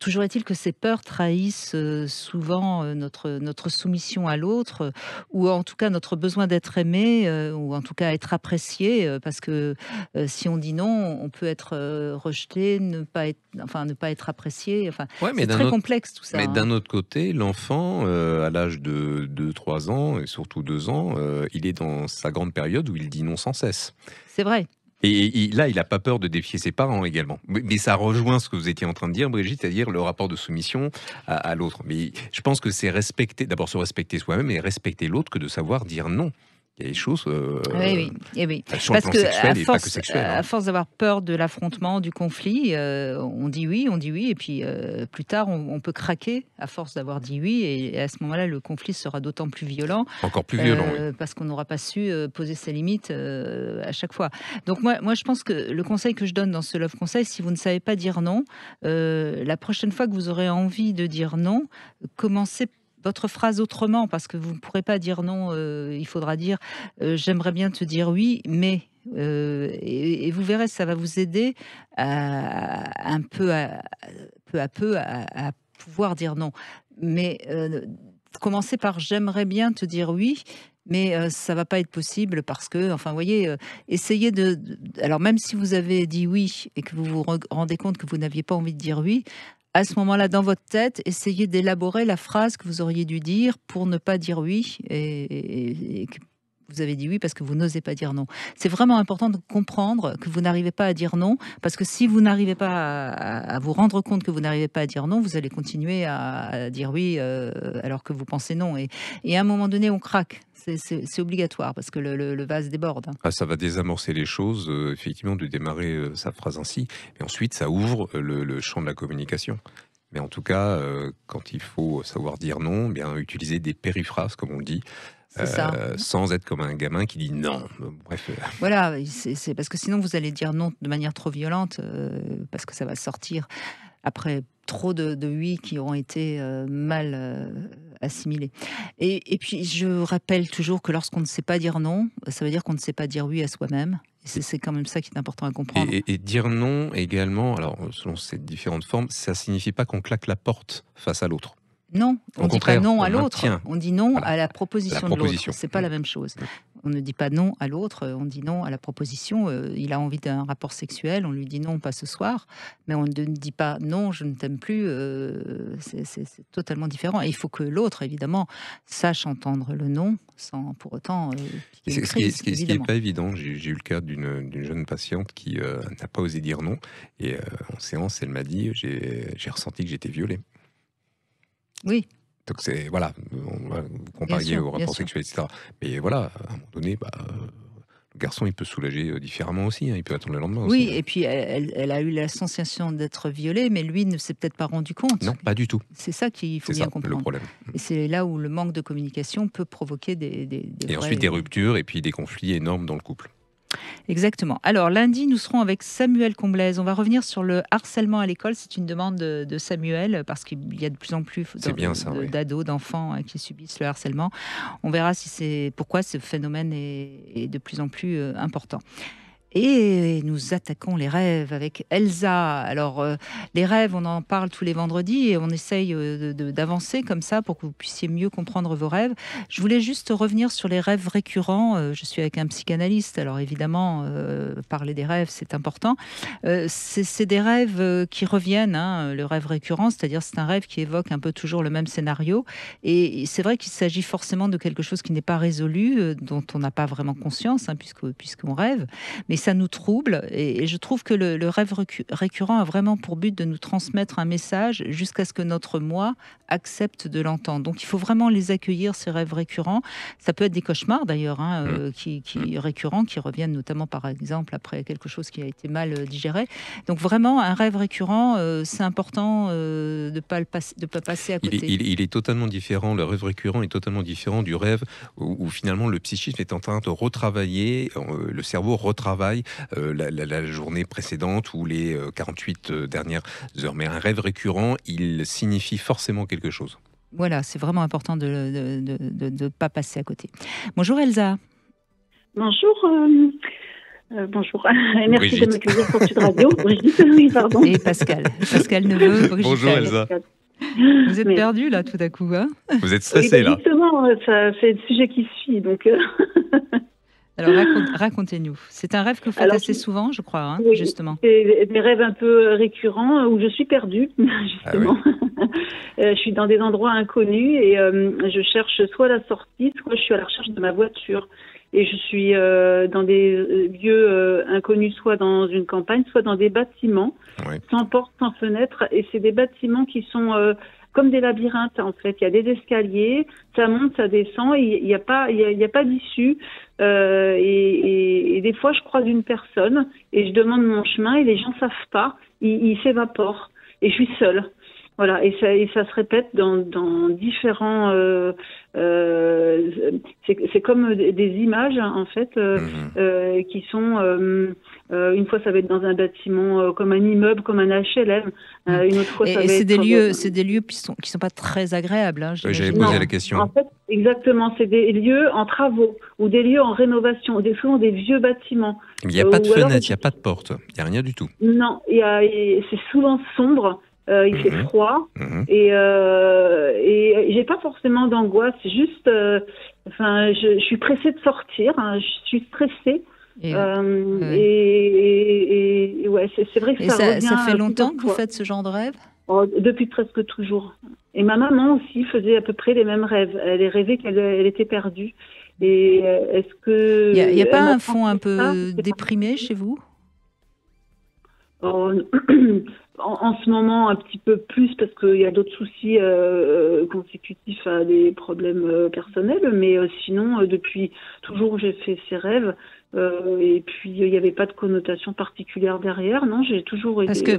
Toujours est-il que ces peurs trahissent souvent notre soumission à l'autre, ou en tout cas notre besoin d'être aimé, ou en tout cas être apprécié, parce que si on dit non, on peut être rejeté, ne pas être apprécié. C'est très complexe tout ça. Mais d'un autre côté, l'enfant, à l'âge de 2-3 ans, et surtout 2 ans, il est dans sa grande période où il dit non sans cesse. C'est vrai. Et là, il n'a pas peur de défier ses parents également. Mais ça rejoint ce que vous étiez en train de dire, Brigitte, c'est-à-dire le rapport de soumission à l'autre. Mais je pense que c'est d'abord se respecter soi-même et respecter l'autre que de savoir dire non. Il y a des choses. Oui. Parce que à force d'avoir peur de l'affrontement, du conflit, on dit oui, et puis plus tard, on peut craquer à force d'avoir dit oui, et à ce moment-là, le conflit sera d'autant plus violent. Encore plus violent, oui. Parce qu'on n'aura pas su poser ses limites à chaque fois. Donc moi, je pense que le conseil que je donne dans ce Love Conseil, si vous ne savez pas dire non, la prochaine fois que vous aurez envie de dire non, commencez votre phrase autrement, parce que vous ne pourrez pas dire non, il faudra dire j'aimerais bien te dire oui, mais et vous verrez, ça va vous aider peu à peu à pouvoir dire non. Mais commencez par j'aimerais bien te dire oui, mais ça va pas être possible parce que, vous voyez, essayez alors même si vous avez dit oui et que vous vous rendez compte que vous n'aviez pas envie de dire oui, à ce moment-là, dans votre tête, essayez d'élaborer la phrase que vous auriez dû dire pour ne pas dire oui et que vous avez dit oui parce que vous n'osez pas dire non. C'est vraiment important de comprendre que vous n'arrivez pas à dire non, parce que si vous n'arrivez pas à vous rendre compte que vous n'arrivez pas à dire non, vous allez continuer à dire oui alors que vous pensez non. Et à un moment donné, on craque. C'est obligatoire parce que le vase déborde. Ça va désamorcer les choses, effectivement, de démarrer sa phrase ainsi. Et ensuite, ça ouvre le champ de la communication. Mais en tout cas, quand il faut savoir dire non, bien utiliser des périphrases, comme on dit, sans être comme un gamin qui dit non. Bref. Voilà, c'est parce que sinon vous allez dire non de manière trop violente, parce que ça va sortir après trop de oui qui auront été mal assimilés. Et puis je rappelle toujours que lorsqu'on ne sait pas dire non, ça veut dire qu'on ne sait pas dire oui à soi-même. C'est quand même ça qui est important à comprendre. Et dire non également, alors selon ces différentes formes, ça signifie pas qu'on claque la porte face à l'autre. Non, on ne dit pas non à l'autre, on dit non à la proposition de l'autre. C'est pas la même chose. On ne dit pas non à l'autre, on dit non à la proposition. Il a envie d'un rapport sexuel, on lui dit non, pas ce soir. Mais on ne dit pas non, je ne t'aime plus. C'est totalement différent. Et il faut que l'autre, évidemment, sache entendre le non sans pour autant. Ce qui n'est pas évident. J'ai eu le cas d'une jeune patiente qui n'a pas osé dire non. Et en séance, elle m'a dit j'ai ressenti que j'étais violée. Oui. Donc c'est vous compariez au rapport sexuel, etc. Mais voilà, à un moment donné, le garçon il peut soulager différemment aussi, il peut attendre le lendemain. Oui, aussi. Et puis elle a eu la sensation d'être violée, mais lui ne s'est peut-être pas rendu compte. Non, pas du tout. C'est ça qu'il faut bien comprendre. Le problème. Et c'est là où le manque de communication peut provoquer et ensuite des ruptures et puis des conflits énormes dans le couple. Exactement. Alors lundi, nous serons avec Samuel Comblaise. On va revenir sur le harcèlement à l'école. C'est une demande de Samuel parce qu'il y a de plus en plus d'ados, d'enfants qui subissent le harcèlement. On verra pourquoi ce phénomène est de plus en plus important. Et nous attaquons les rêves avec Elsa. Alors, les rêves, on en parle tous les vendredis et on essaye d'avancer comme ça pour que vous puissiez mieux comprendre vos rêves. Je voulais juste revenir sur les rêves récurrents. Je suis avec un psychanalyste, alors évidemment, parler des rêves, c'est important. C'est des rêves qui reviennent, hein, le rêve récurrent, c'est-à-dire c'est un rêve qui évoque un peu toujours le même scénario. Et c'est vrai qu'il s'agit forcément de quelque chose qui n'est pas résolu, dont on n'a pas vraiment conscience, hein, puisqu'on rêve. Mais ça nous trouble et je trouve que le rêve récurrent a vraiment pour but de nous transmettre un message jusqu'à ce que notre moi accepte de l'entendre. Donc il faut vraiment les accueillir, ces rêves récurrents. Ça peut être des cauchemars d'ailleurs, hein, récurrents, qui reviennent notamment par exemple après quelque chose qui a été mal digéré. Donc vraiment un rêve récurrent, c'est important de ne pas passer à côté. Il est totalement différent, le rêve récurrent est totalement différent du rêve où finalement le psychisme est en train de retravailler, le cerveau retravaille la journée précédente ou les 48 dernières heures. Mais un rêve récurrent, il signifie forcément quelque chose. Voilà, c'est vraiment important de ne pas passer à côté. Bonjour Elsa. Bonjour. Bonjour. Merci Brigitte. De m'accueillir pour Sud Radio. Brigitte, oui, pardon. Et Pascal. Pascal Neveu, Brigitte. Bonjour Elsa. Vous êtes perdue là tout à coup, hein? Vous êtes stressée là. Justement, c'est le sujet qui suit, donc... Alors racontez-nous. C'est un rêve que vous faites assez souvent, je crois, hein, oui, justement. C'est des rêves un peu récurrents où je suis perdue, justement. Ah oui. Je suis dans des endroits inconnus et je cherche soit la sortie, soit je suis à la recherche de ma voiture. Et je suis dans des lieux inconnus, soit dans une campagne, soit dans des bâtiments, sans porte, sans fenêtre. Et c'est des bâtiments qui sont comme des labyrinthes, en fait. Il y a des escaliers, ça monte, ça descend, il n'y a pas d'issue. Et des fois, je croise une personne et je demande mon chemin et les gens savent pas. Ils s'évaporent et je suis seule. Voilà, et ça se répète dans différents... c'est comme des images, en fait, qui sont... une fois, ça va être dans un bâtiment comme un immeuble, comme un HLM. Une autre fois, ça va être... C'est des lieux qui sont pas très agréables. Hein, j'avais posé la question. En fait, exactement, c'est des lieux en travaux ou des lieux en rénovation, souvent des vieux bâtiments. Il n'y a pas de fenêtre, il n'y a pas de porte, il n'y a rien du tout. Non, c'est souvent sombre. Il fait froid et j'ai pas forcément d'angoisse, c'est juste, je suis pressée de sortir, hein, je suis stressée et ouais, c'est vrai que ça revient. Ça fait longtemps que vous faites ce genre de rêve? Depuis presque toujours. Et ma maman aussi faisait à peu près les mêmes rêves. Elle rêvait qu'elle était perdue. Et est-ce que il y a pas un fond un peu déprimé chez vous? En ce moment, un petit peu plus, parce qu'il y a d'autres soucis consécutifs à des problèmes personnels, mais sinon, depuis toujours, j'ai fait ces rêves, et puis il n'y avait pas de connotation particulière derrière, non, j'ai toujours été... Parce que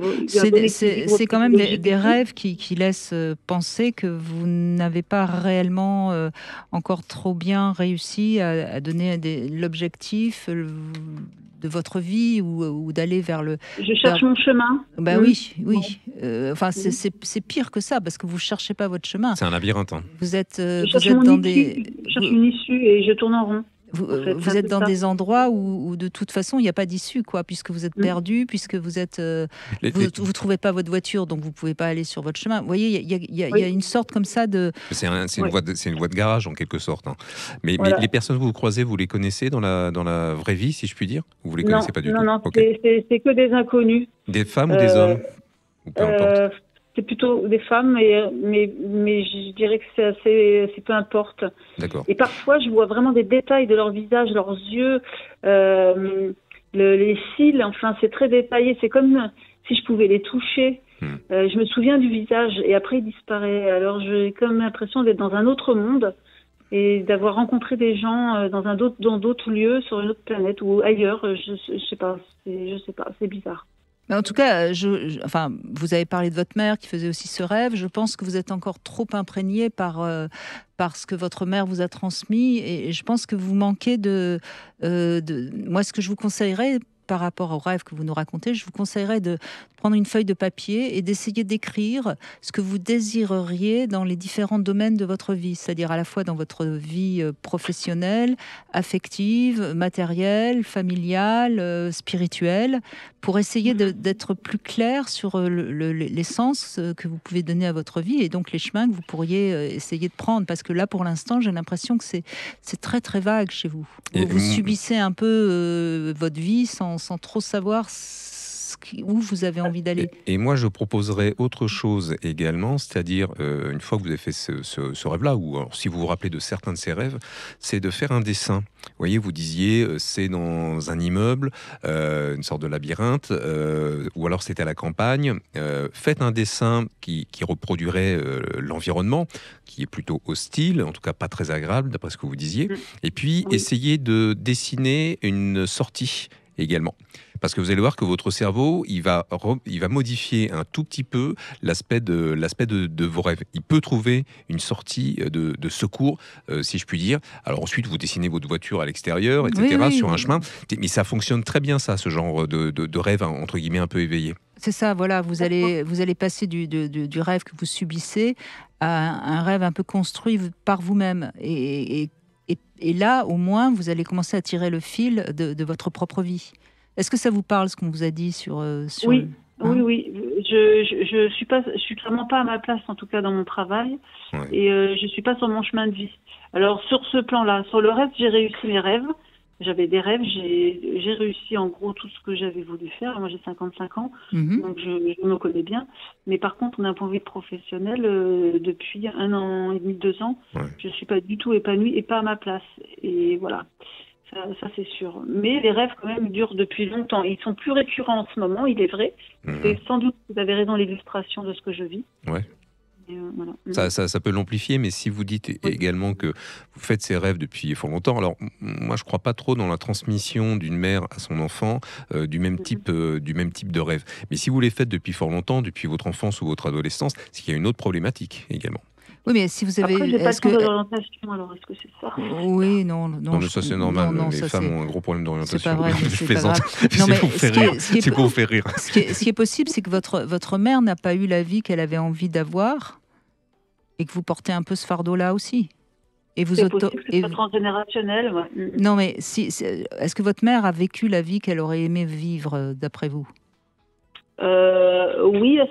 c'est quand même des rêves qui laissent penser que vous n'avez pas réellement encore trop bien réussi à donner l'objectif de votre vie ou d'aller vers le... Je cherche mon chemin. Ben oui. Enfin, c'est pire que ça, parce que vous ne cherchez pas votre chemin. C'est un labyrinthe. Hein. Vous êtes Je cherche une issue et je tourne en rond. Vous êtes dans des endroits où de toute façon il n'y a pas d'issue, quoi, puisque vous êtes perdu, puisque vous êtes vous trouvez pas votre voiture, donc vous pouvez pas aller sur votre chemin. Vous voyez, il y a une sorte comme ça de... C'est une voie de garage en quelque sorte. Hein. Mais les personnes que vous croisez, vous les connaissez dans la vraie vie, si je puis dire, ou vous les connaissez pas du tout? Non, okay. C'est que des inconnus. Des femmes ou des hommes, ou peu importe. C'est plutôt des femmes, mais je dirais que c'est peu importe. D'accord. Et parfois, je vois vraiment des détails de leur visage, leurs yeux, les cils. Enfin, c'est très détaillé. C'est comme si je pouvais les toucher. Je me souviens du visage et après, il disparaît. Alors, j'ai comme l'impression d'être dans un autre monde et d'avoir rencontré des gens dans d'autres lieux, sur une autre planète ou ailleurs. Je sais pas. C'est bizarre. Mais en tout cas, vous avez parlé de votre mère qui faisait aussi ce rêve. Je pense que vous êtes encore trop imprégné par ce que votre mère vous a transmis, et je pense que vous manquez moi, ce que je vous conseillerais par rapport au rêve que vous nous racontez, je vous conseillerais de prendre une feuille de papier et d'essayer d'écrire ce que vous désireriez dans les différents domaines de votre vie, c'est-à-dire à la fois dans votre vie professionnelle, affective, matérielle, familiale, spirituelle, pour essayer d'être plus clair sur les sens que vous pouvez donner à votre vie et donc les chemins que vous pourriez essayer de prendre. Parce que là, pour l'instant, j'ai l'impression que c'est très très vague chez vous. Vous subissez un peu votre vie sans trop savoir où vous avez envie d'aller. Et moi, je proposerais autre chose également, c'est-à-dire, une fois que vous avez fait ce rêve-là, ou alors, si vous vous rappelez de certains de ces rêves, c'est de faire un dessin. Vous voyez, vous disiez, c'est dans un immeuble, une sorte de labyrinthe, ou alors c'était à la campagne. Faites un dessin qui reproduirait l'environnement, qui est plutôt hostile, en tout cas pas très agréable, d'après ce que vous disiez. Et puis, essayez de dessiner une sortie également. Parce que vous allez voir que votre cerveau, il va modifier un tout petit peu l'aspect de vos rêves. Il peut trouver une sortie de secours, si je puis dire. Alors ensuite, vous dessinez votre voiture à l'extérieur, etc., sur un chemin. Mais ça fonctionne très bien, ça, ce genre de rêve, entre guillemets, un peu éveillé. C'est ça, voilà, vous allez passer du rêve que vous subissez à un rêve un peu construit par vous-même. Et là, au moins, vous allez commencer à tirer le fil de votre propre vie. Est-ce que ça vous parle, ce qu'on vous a dit sur Oui, oui. Je suis clairement pas à ma place, en tout cas dans mon travail, et je suis pas sur mon chemin de vie. Alors sur ce plan-là, sur le reste, j'ai réussi mes rêves. J'avais des rêves, j'ai réussi en gros tout ce que j'avais voulu faire. Moi, j'ai 55 ans, donc je me connais bien. Mais par contre, d'un point de vue professionnel, depuis 1 an et demi, 2 ans, je suis pas du tout épanouie et pas à ma place. Et voilà. Ça c'est sûr. Mais les rêves, quand même, durent depuis longtemps. Ils sont plus récurrents en ce moment, il est vrai. C'est sans doute, vous avez raison, l'illustration de ce que je vis. Ouais. Voilà. Ça peut l'amplifier, mais si vous dites également que vous faites ces rêves depuis fort longtemps, alors moi je crois pas trop dans la transmission d'une mère à son enfant du même type de rêve. Mais si vous les faites depuis fort longtemps, depuis votre enfance ou votre adolescence, c'est qu'il y a une autre problématique également. Oui, mais si vous avez... Après, j'ai pas de d'orientation, alors est-ce que c'est ça? Oui, non. Non, mais ça c'est normal. Les femmes ont un gros problème d'orientation. C'est pas vrai, je plaisante. C'est pour vous faire rire. Ce qui est possible, c'est que votre mère n'a pas eu la vie qu'elle avait envie d'avoir et que vous portez un peu ce fardeau-là aussi. C'est possible que c'est pas transgénérationnel. Ouais. Non, mais est-ce que votre mère a vécu la vie qu'elle aurait aimé vivre, d'après vous? Oui, à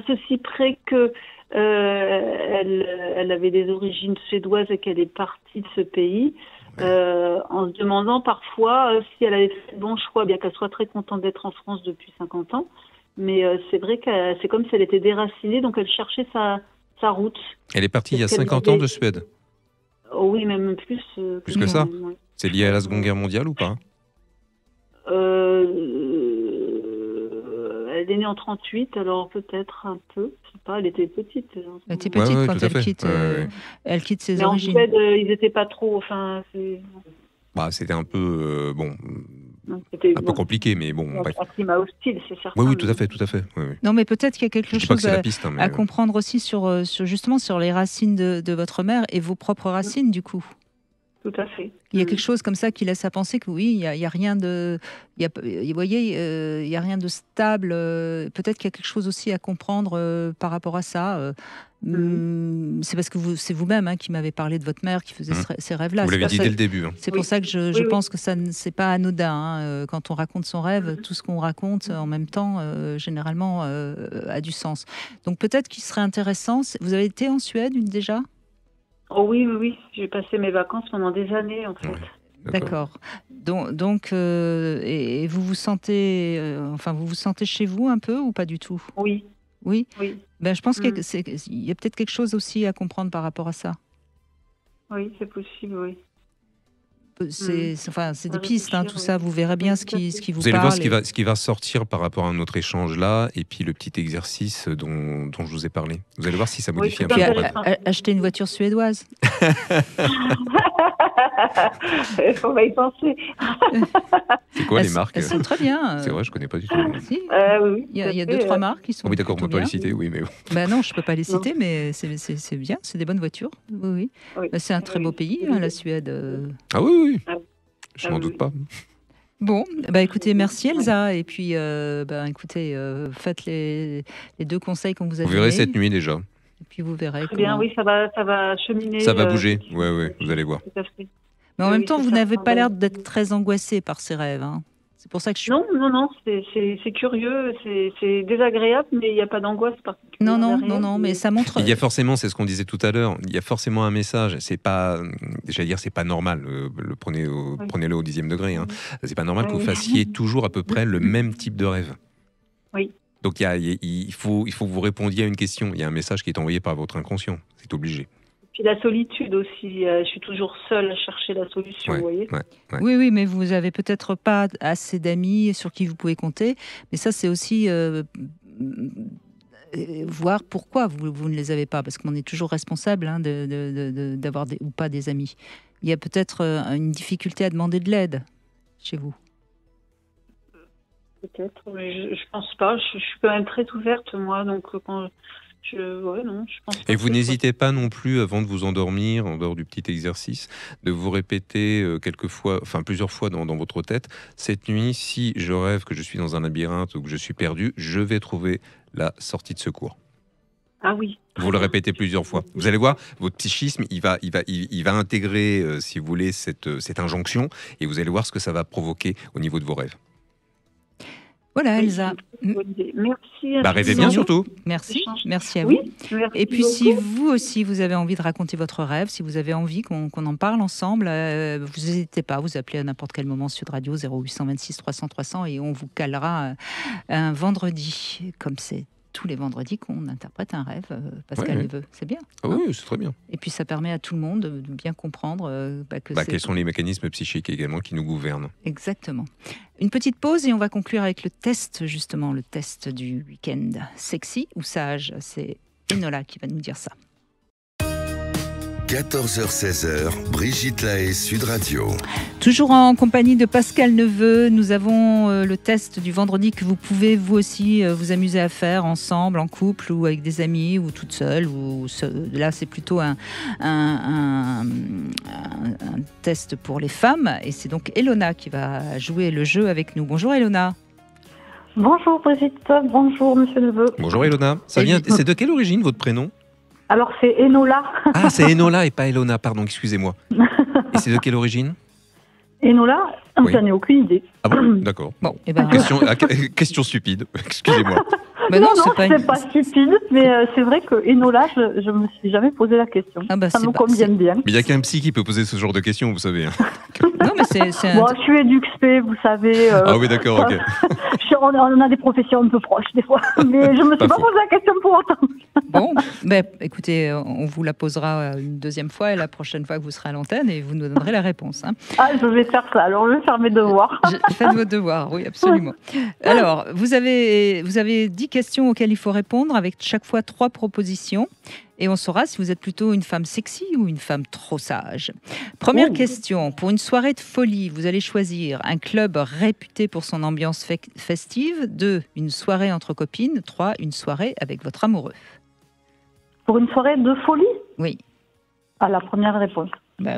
ceci près que elle avait des origines suédoises et qu'elle est partie de ce pays, en se demandant parfois si elle avait fait le bon choix, bien qu'elle soit très contente d'être en France depuis 50 ans. Mais c'est vrai que c'est comme si elle était déracinée, donc elle cherchait sa route. Elle est partie il y a 50 ans de Suède? Oui, même plus. Plus que ça? C'est lié à la Seconde Guerre mondiale ou pas? Elle est née en 38, alors peut-être un peu. Je sais pas, elle était petite. Elle était petite quand elle quitte ses origines. Mais en Suède, ils n'étaient pas trop. Enfin, c'était un peu un peu compliqué, mais bon. Un climat hostile, c'est certain. Oui, tout à fait. Oui. Non, mais peut-être qu'il y a quelque chose à comprendre aussi justement sur les racines de votre mère et vos propres racines, du coup. Tout à fait. Il y a quelque chose comme ça qui laisse à penser que oui, il y a rien de, vous voyez, il y a rien de stable. Peut-être qu'il y a quelque chose aussi à comprendre par rapport à ça. C'est parce que c'est vous-même qui m'avez parlé de votre mère qui faisait ces rêves-là. Vous l'avez dit dès le début. C'est pour ça que je pense que ça c'est pas anodin. Quand on raconte son rêve, tout ce qu'on raconte en même temps, généralement, a du sens. Donc peut-être qu'il serait intéressant. Vous avez été en Suède déjà? Oh oui. J'ai passé mes vacances pendant des années, en fait. D'accord. Donc et vous vous sentez, vous vous sentez chez vous un peu ou pas du tout? Oui. Ben, je pense qu'il y a peut-être quelque chose aussi à comprendre par rapport à ça. Oui, c'est possible, oui. C'est des pistes, tout ça. Vous verrez bien ce qui vous parle. Vous allez voir ce qui va sortir par rapport à notre échange là, et puis le petit exercice dont je vous ai parlé. Vous allez voir si ça modifie un peu. Acheter une voiture suédoise. On va y penser. C'est quoi les marques? Elles sont très bien. C'est vrai, je connais pas du tout. Si. Il y a 2-3 marques qui sont. Oui, d'accord, on peut pas les citer, oui, mais bon. Ben non, je peux pas les citer, mais c'est bien, c'est des bonnes voitures. Oui. C'est un très beau pays, la Suède. Ah oui. Je n'en doute pas. Bon, bah écoutez, merci Elsa. Et puis, écoutez, faites les 2 conseils qu'on vous a donnés. Vous verrez cette nuit déjà. Et puis vous verrez. Très bien, oui, ça va cheminer. Ça va bouger, oui, vous allez voir. Tout à fait. Mais en même temps, vous n'avez pas l'air d'être très angoissée par ces rêves. Hein. C'est pour ça que je suis... Non, c'est curieux, c'est désagréable, mais il n'y a pas d'angoisse particulière. Non, mais ça montre... Il y a forcément, c'est ce qu'on disait tout à l'heure, il y a forcément un message. C'est pas, j'allais dire, c'est pas normal. Prenez-le au 10e degré. Hein. C'est pas normal que vous fassiez toujours à peu près le même type de rêve. Oui. Donc il faut que vous répondiez à une question. Il y a un message qui est envoyé par votre inconscient. C'est obligé. Puis la solitude aussi. Je suis toujours seule à chercher la solution, vous voyez. Oui, mais vous avez peut-être pas assez d'amis sur qui vous pouvez compter. Mais ça, c'est aussi voir pourquoi vous ne les avez pas. Parce qu'on est toujours responsable d'avoir ou pas des amis. Il y a peut-être une difficulté à demander de l'aide chez vous. Peut-être, mais je pense pas. Je suis quand même très ouverte, moi. Donc, quand... je pense pas. Et vous n'hésitez pas non plus, avant de vous endormir, en dehors du petit exercice, de vous répéter plusieurs fois dans votre tête, cette nuit, si je rêve que je suis dans un labyrinthe ou que je suis perdu, je vais trouver la sortie de secours. Ah oui. Vous le répétez plusieurs fois. Vous allez voir, votre psychisme, il va intégrer, si vous voulez, cette injonction, et vous allez voir ce que ça va provoquer au niveau de vos rêves. Voilà, Elsa. Merci. Rêvez bien surtout. Merci à vous. Oui, et puis si vous aussi, vous avez envie de raconter votre rêve, si vous avez envie qu'on en parle ensemble, vous n'hésitez pas, vous appelez à n'importe quel moment Sud Radio 0826 300 300 et on vous calera un vendredi, comme c'est tous les vendredis qu'on interprète un rêve, Pascal Neveu. C'est bien. Ah oui, c'est très bien. Et puis ça permet à tout le monde de bien comprendre quels sont les mécanismes psychiques également qui nous gouvernent. Exactement. Une petite pause et on va conclure avec le test, justement, le test du week-end. Sexy ou sage? C'est Enola qui va nous dire ça. 14h-16h, Brigitte Lahaie, Sud Radio. Toujours en compagnie de Pascal Neveu, nous avons le test du vendredi que vous pouvez vous aussi vous amuser à faire ensemble, en couple ou avec des amis ou toute seule. Là, c'est plutôt un test pour les femmes et c'est donc Elona qui va jouer le jeu avec nous. Bonjour Elona. Bonjour Brigitte, bonjour Monsieur Neveu. Bonjour Elona. C'est de quelle origine votre prénom? Alors c'est Enola. Ah, c'est Enola et pas Elona, pardon, excusez-moi. Et c'est de quelle origine? Enola, j'en ai aucune idée. Ah bon, d'accord. Bon, question stupide, excusez-moi. Mais non, c'est pas stupide, mais c'est vrai que Enola, je me suis jamais posé la question. Ça me convient bien. Mais il n'y a qu'un psy qui peut poser ce genre de questions, vous savez. Non, mais c'est Bon, je suis éduxpée, vous savez. Ah oui, d'accord, ok. On a des professions un peu proches des fois, mais je me suis pas posé la question pour autant. Bon, écoutez, on vous la posera une deuxième fois et la prochaine fois que vous serez à l'antenne et vous nous donnerez la réponse. Hein. Ah, je vais faire ça. Alors, je vais faire mes devoirs. Faites vos devoirs, oui, absolument. Alors, vous avez 10 questions auxquelles il faut répondre avec chaque fois 3 propositions. Et on saura si vous êtes plutôt une femme sexy ou une femme trop sage. Première question. Pour une soirée de folie, vous allez choisir un club réputé pour son ambiance festive. 2, une soirée entre copines. 3, une soirée avec votre amoureux. Pour une soirée de folie? Oui. Ah, la première réponse.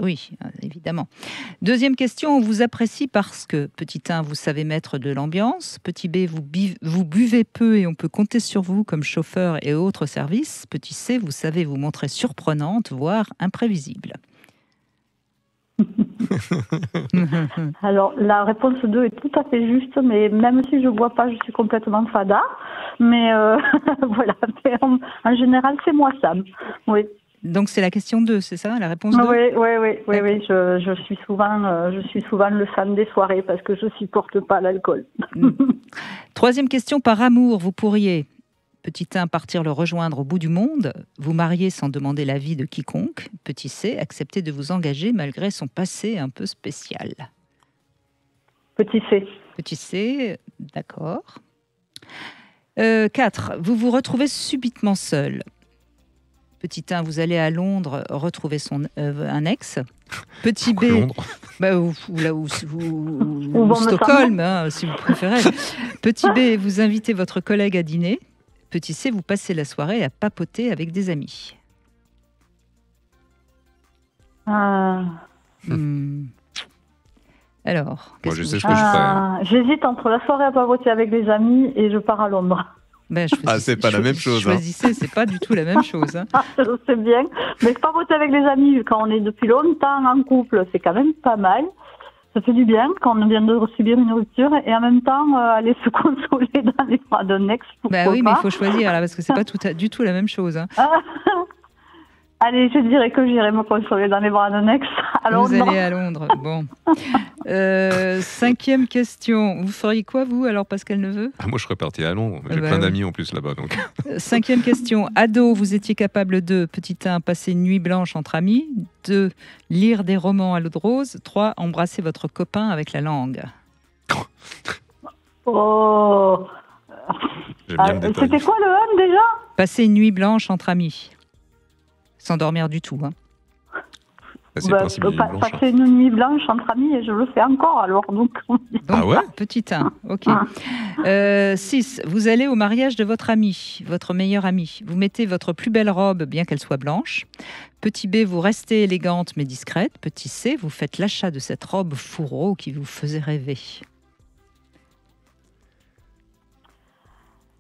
Oui, évidemment. Deuxième question, on vous apprécie parce que, petit 1, vous savez mettre de l'ambiance. Petit B, vous buvez peu et on peut compter sur vous comme chauffeur et autres services. Petit C, vous savez vous montrer surprenante, voire imprévisible. Alors, la réponse 2 est tout à fait juste, mais même si je ne bois pas, je suis complètement fada. Mais voilà, en général, c'est moi, Sam. Oui. Donc c'est la question 2, c'est ça, la réponse 2? Oui. Je suis souvent le fan des soirées parce que je supporte pas l'alcool. Troisième question, par amour, vous pourriez, petit 1, partir le rejoindre au bout du monde, vous marier sans demander l'avis de quiconque, petit C, accepter de vous engager malgré son passé un peu spécial. Petit C. Petit C, d'accord. 4, vous vous retrouvez subitement seul. Petit 1, vous allez à Londres retrouver un ex. Petit B, ou Stockholm, si vous préférez. Petit B, vous invitez votre collègue à dîner. Petit C, vous passez la soirée à papoter avec des amis. Alors, moi, je sais ce que je ferais. J'hésite entre la soirée à pavoter avec des amis et je pars à Londres. Ben, c'est pas la même chose. Choisissez, c'est pas du tout la même chose. Hein. Je sais bien. Mais pavoter avec des amis, quand on est depuis longtemps en couple, c'est quand même pas mal. Ça fait du bien quand on vient de subir une rupture et en même temps aller se consoler dans les bras d'un ex. Bah oui, mais il faut choisir là parce que c'est pas du tout la même chose. Hein. Allez, je dirais que j'irai me consoler dans les bras d'un ex à Londres. Vous allez à Londres. Bon. 5e question. Vous feriez quoi, vous, alors, Pascal Neveu? Moi, je serais parti à Londres. J'ai plein d'amis en plus là-bas. Donc. 5e question. Ado, vous étiez capable de, petit 1, passer une nuit blanche entre amis. 2, lire des romans à l'eau de rose. 3, embrasser votre copain avec la langue. Oh. C'était quoi le 1 déjà? Passer une nuit blanche entre amis. Sans dormir du tout. Hein. Passer une nuit blanche entre amis et je le fais encore alors. Donc ah ouais? Petit 1, ok. 6, vous allez au mariage de votre ami, votre meilleur ami. Vous mettez votre plus belle robe, bien qu'elle soit blanche. Petit B, vous restez élégante mais discrète. Petit C, vous faites l'achat de cette robe fourreau qui vous faisait rêver.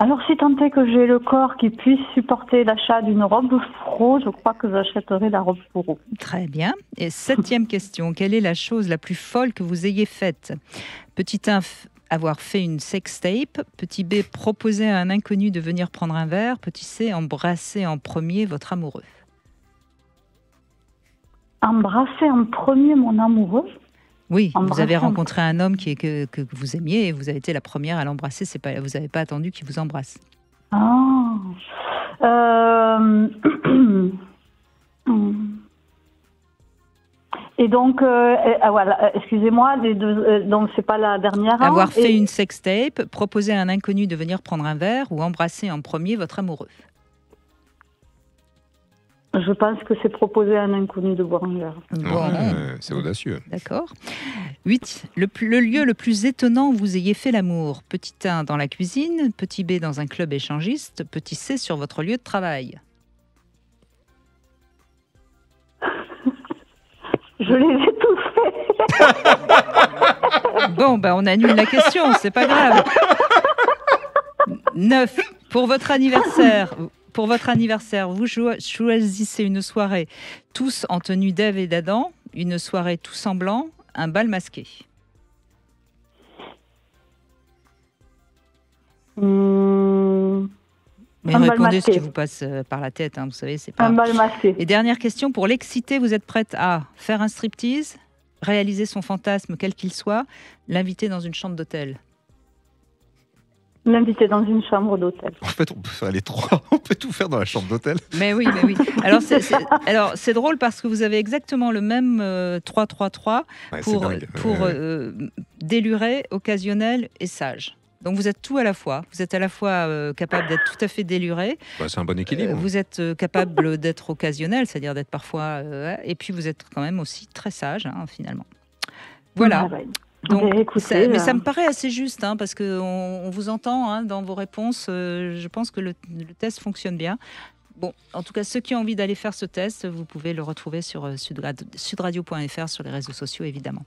Alors, si tant est que j'ai le corps qui puisse supporter l'achat d'une robe fourreau, je crois que j'achèterai la robe fourreau. Très bien. Et 7e question. Quelle est la chose la plus folle que vous ayez faite? Petit 1, avoir fait une sextape. Petit B, proposer à un inconnu de venir prendre un verre. Petit C, embrasser en premier votre amoureux. Embrasser en premier mon amoureux? Oui, vous avez rencontré un homme que vous aimiez et vous avez été la première à l'embrasser. Vous n'avez pas attendu qu'il vous embrasse. Ah. Et donc, voilà, excusez-moi, donc c'est pas la dernière. Avoir fait une sextape, proposer à un inconnu de venir prendre un verre ou embrasser en premier votre amoureux. Je pense que c'est proposer à un inconnu de boire un verre. Bon. C'est audacieux. D'accord. 8. Le lieu le plus étonnant où vous ayez fait l'amour. Petit 1, dans la cuisine. Petit B, dans un club échangiste. Petit C, sur votre lieu de travail. Je les ai tous faits. Bon, on annule la question, c'est pas grave. 9. Pour votre anniversaire, vous choisissez une soirée tous en tenue d'Ève et d'Adam, une soirée tous en blanc, un bal masqué. Mais répondez ce qui vous passe par la tête, hein, vous savez, c'est pas... Un bal masqué. Et dernière question, pour l'exciter, vous êtes prête à faire un striptease, réaliser son fantasme quel qu'il soit, l'inviter dans une chambre d'hôtel? L'inviter dans une chambre d'hôtel. En fait, on peut faire les trois. On peut tout faire dans la chambre d'hôtel. Mais oui. Alors, c'est drôle parce que vous avez exactement le même 3-3-3 pour déluré, occasionnel et sage. Donc, vous êtes tout à la fois. Vous êtes à la fois capable d'être tout à fait déluré. C'est un bon équilibre. Vous êtes capable d'être occasionnel, c'est-à-dire d'être parfois... et puis, vous êtes quand même aussi très sage, hein, finalement. Voilà. Donc, mais ça me paraît assez juste, hein, parce qu'on vous entend hein, dans vos réponses. Je pense que le test fonctionne bien. Bon, en tout cas, ceux qui ont envie d'aller faire ce test, vous pouvez le retrouver sur sudradio.fr, sur les réseaux sociaux, évidemment.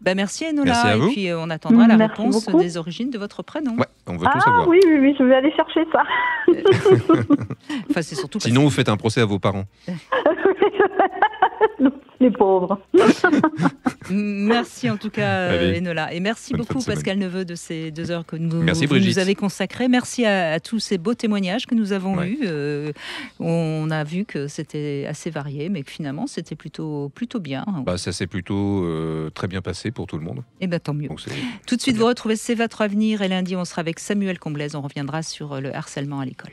Merci Enola. Merci à vous. Et puis, on attendra la réponse des origines de votre prénom. Ouais, on veut tout savoir. Oui, je vais aller chercher ça. Enfin, c'est surtout sinon, vous faites un procès à vos parents. Les pauvres. Merci en tout cas Enola. Et merci beaucoup Pascal Neveu de ces 2 heures que vous nous avez consacrées. Merci à tous ces beaux témoignages que nous avons eus. On a vu que c'était assez varié, mais que finalement c'était plutôt bien. Ça s'est plutôt très bien passé pour tout le monde. Et tant mieux. Donc, tout de suite, vous retrouvez C'est votre avenir et lundi on sera avec Samuel Comblaise. On reviendra sur le harcèlement à l'école.